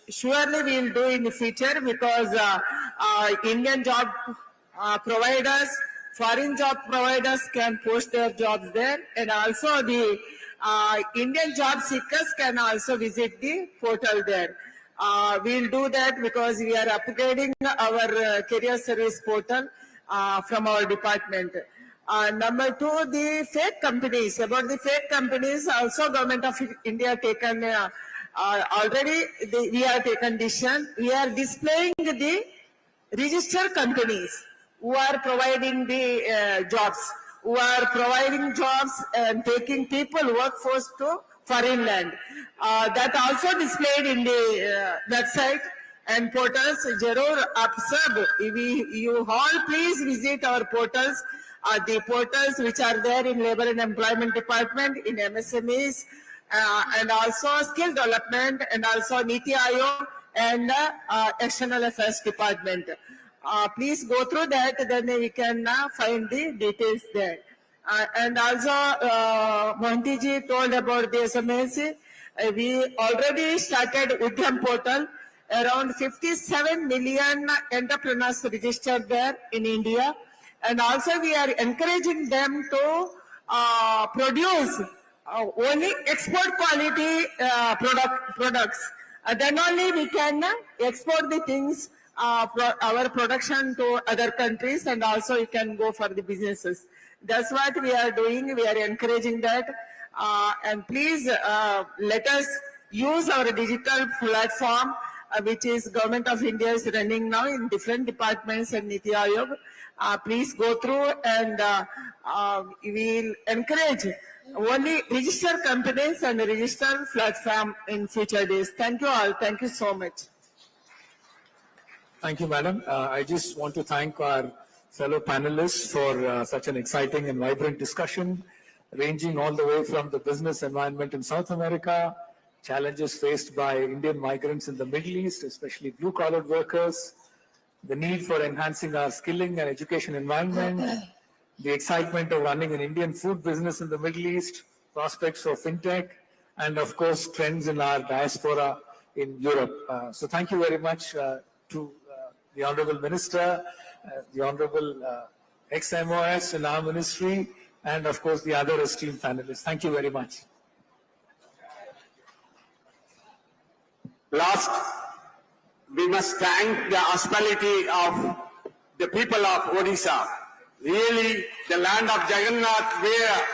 Surely we will do in the future, because Indian job providers, foreign job providers can post their jobs there, and also the Indian job seekers can also visit the portal there. We'll do that because we are upgrading our career service portal from our department. Number 2, the fake companies. About the fake companies, also Government of India taken already. We have taken decision. We are displaying the registered companies who are providing the jobs, and taking people workforce to foreign land. That also displayed in the website and portals. Jarur aap sab, you all please visit our portals, the portals which are there in Labour and Employment Department, in MSMEs, and also skill development, and also Niti Aayog and External Affairs Department. Please go through that, then we can find the details there. And also, Mohanty ji told about the SMS. We already started Udyam portal. Around 57 million entrepreneurs registered there in India. And also we are encouraging them to produce only export quality products. Then only we can export the things, our production to other countries, and also you can go for the businesses. That's what we are doing. We are encouraging that. And please let us use our digital platform, which is Government of India is running now in different departments and Niti Aayog. Please go through, and we will encourage only registered companies and registered platform in future days. Thank you all. Thank you so much. Thank you, Madam. I just want to thank our fellow panelists for such an exciting and vibrant discussion, ranging all the way from the business environment in South America, challenges faced by Indian migrants in the Middle East, especially blue-collar workers, the need for enhancing our skilling and education environment, the excitement of running an Indian food business in the Middle East, prospects for fintech, and of course, trends in our diaspora in Europe. So thank you very much to the Honorable Minister, the Honorable ex-MOS in our ministry, and of course the other esteemed panelists. Thank you very much. Last, we must thank the hospitality of the people of Odisha. Really, the land of Jagannath, where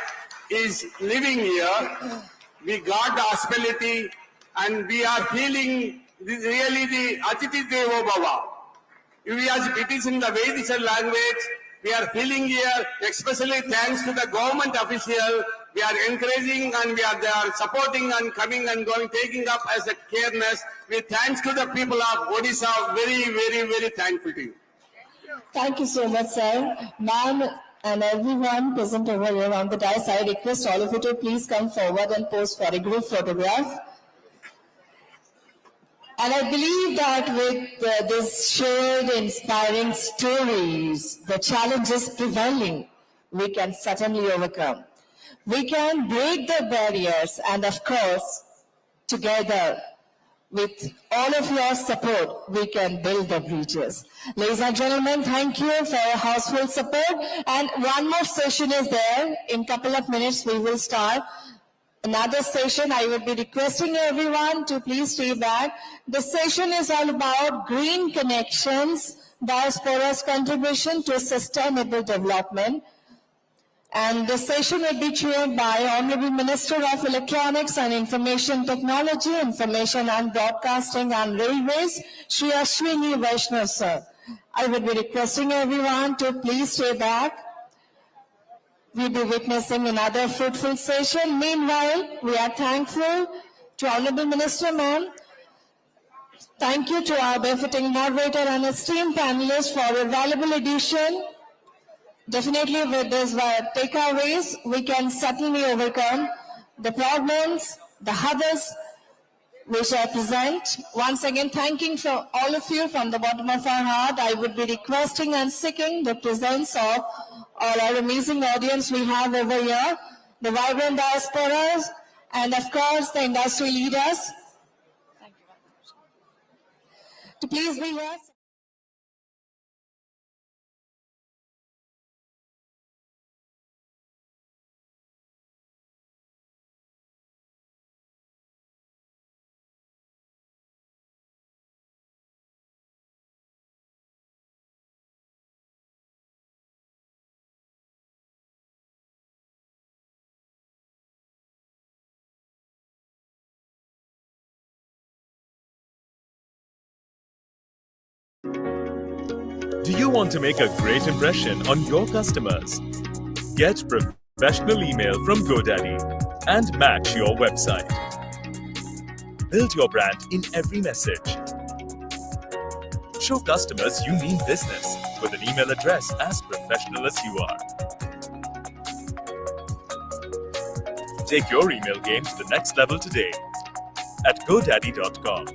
is living here, we got the hospitality, and we are feeling really the Atiti Devo Bhava. It is in the Vedic language. We are feeling here, especially thanks to the government official. We are encouraging, and they are supporting and coming and going, taking up as a careness. We thanks to the people of Odisha. Very, very, very thankful to you. Thank you so much, sir. Ma'am and everyone present over here on the dais, I request all of you to please come forward and pose for a group photograph. And I believe that with this shared inspiring stories, the challenges prevailing, we can certainly overcome. We can break the barriers, and of course, together, with all of your support, we can build the bridges. Ladies and gentlemen, thank you for your houseful support. And one more session is there. In a couple of minutes, we will start another session. I would be requesting everyone to please stay back. The session is all about green connections, diaspora's contribution to sustainable development. And this session will be chaired by Honorable Minister of Electronics and Information Technology, Information and Broadcasting and Railways, Shri Ashwini Vaishnav, sir. I would be requesting everyone to please stay back. We'll be witnessing another fruitful session. Meanwhile, we are thankful to Honorable Minister, ma'am. Thank you to our befitting moderator and esteemed panelists for a valuable addition. Definitely with these takeaways, we can certainly overcome the problems, the hurdles which I present. Once again, thanking for all of you from the bottom of our heart. I would be requesting and seeking the presence of all our amazing audience we have over here, the vibrant diasporas, and of course, the industry leaders. Thank you very much. To please be here. Do you want to make a great impression on your customers? Get professional email from GoDaddy and match your website. Build your brand in every message. Show customers you mean business with an email address as professional as you are. Take your email game to the next level today at GoDaddy.com.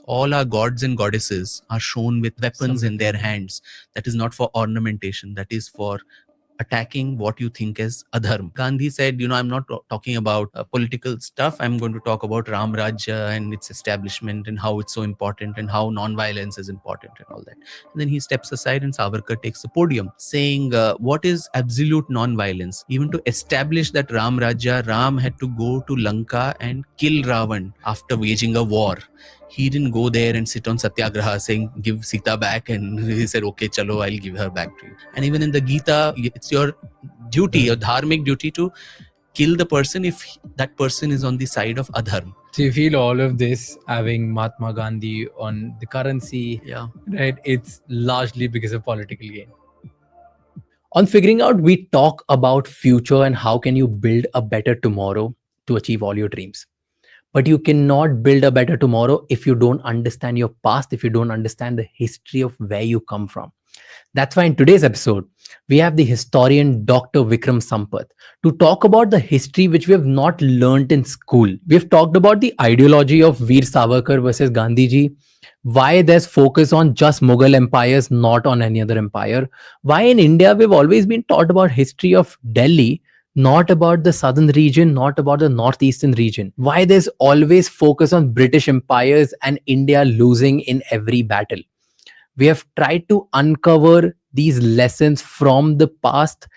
All our gods and goddesses are shown with weapons in their hands. That is not for ornamentation. That is for attacking what you think is adharma. Gandhi said, I'm not talking about political stuff. I'm going to talk about Ram Rajya and its establishment and how it's so important and how non-violence is important and all that. And then he steps aside and Savarkar takes the podium saying, what is absolute non-violence? Even to establish that Ram Rajya, Ram had to go to Lanka and kill Ravan after waging a war. He didn't go there and sit on Satyagraha saying, give Sita back. And he said, okay, chalo, I'll give her back to you. And even in the Gita, it's your duty, your dharmic duty to kill the person if that person is on the side of adharma. So you feel all of this having Mahatma Gandhi on the currency, right? It's largely because of political gain. On Figuring Out, we talk about future and how can you build a better tomorrow to achieve all your dreams. But you cannot build a better tomorrow if you don't understand your past, if you don't understand the history of where you come from. That's why in today's episode, we have the historian Dr. Vikram Sampath to talk about the history which we have not learnt in school. We've talked about the ideology of Veer Savarkar versus Gandhiji, why there's focus on just Mughal empires, not on any other empire, why in India we've always been taught about history of Delhi, not about the southern region, not about the northeastern region. Why there's always focus on British empires and India losing in every battle. We have tried to uncover these lessons from the past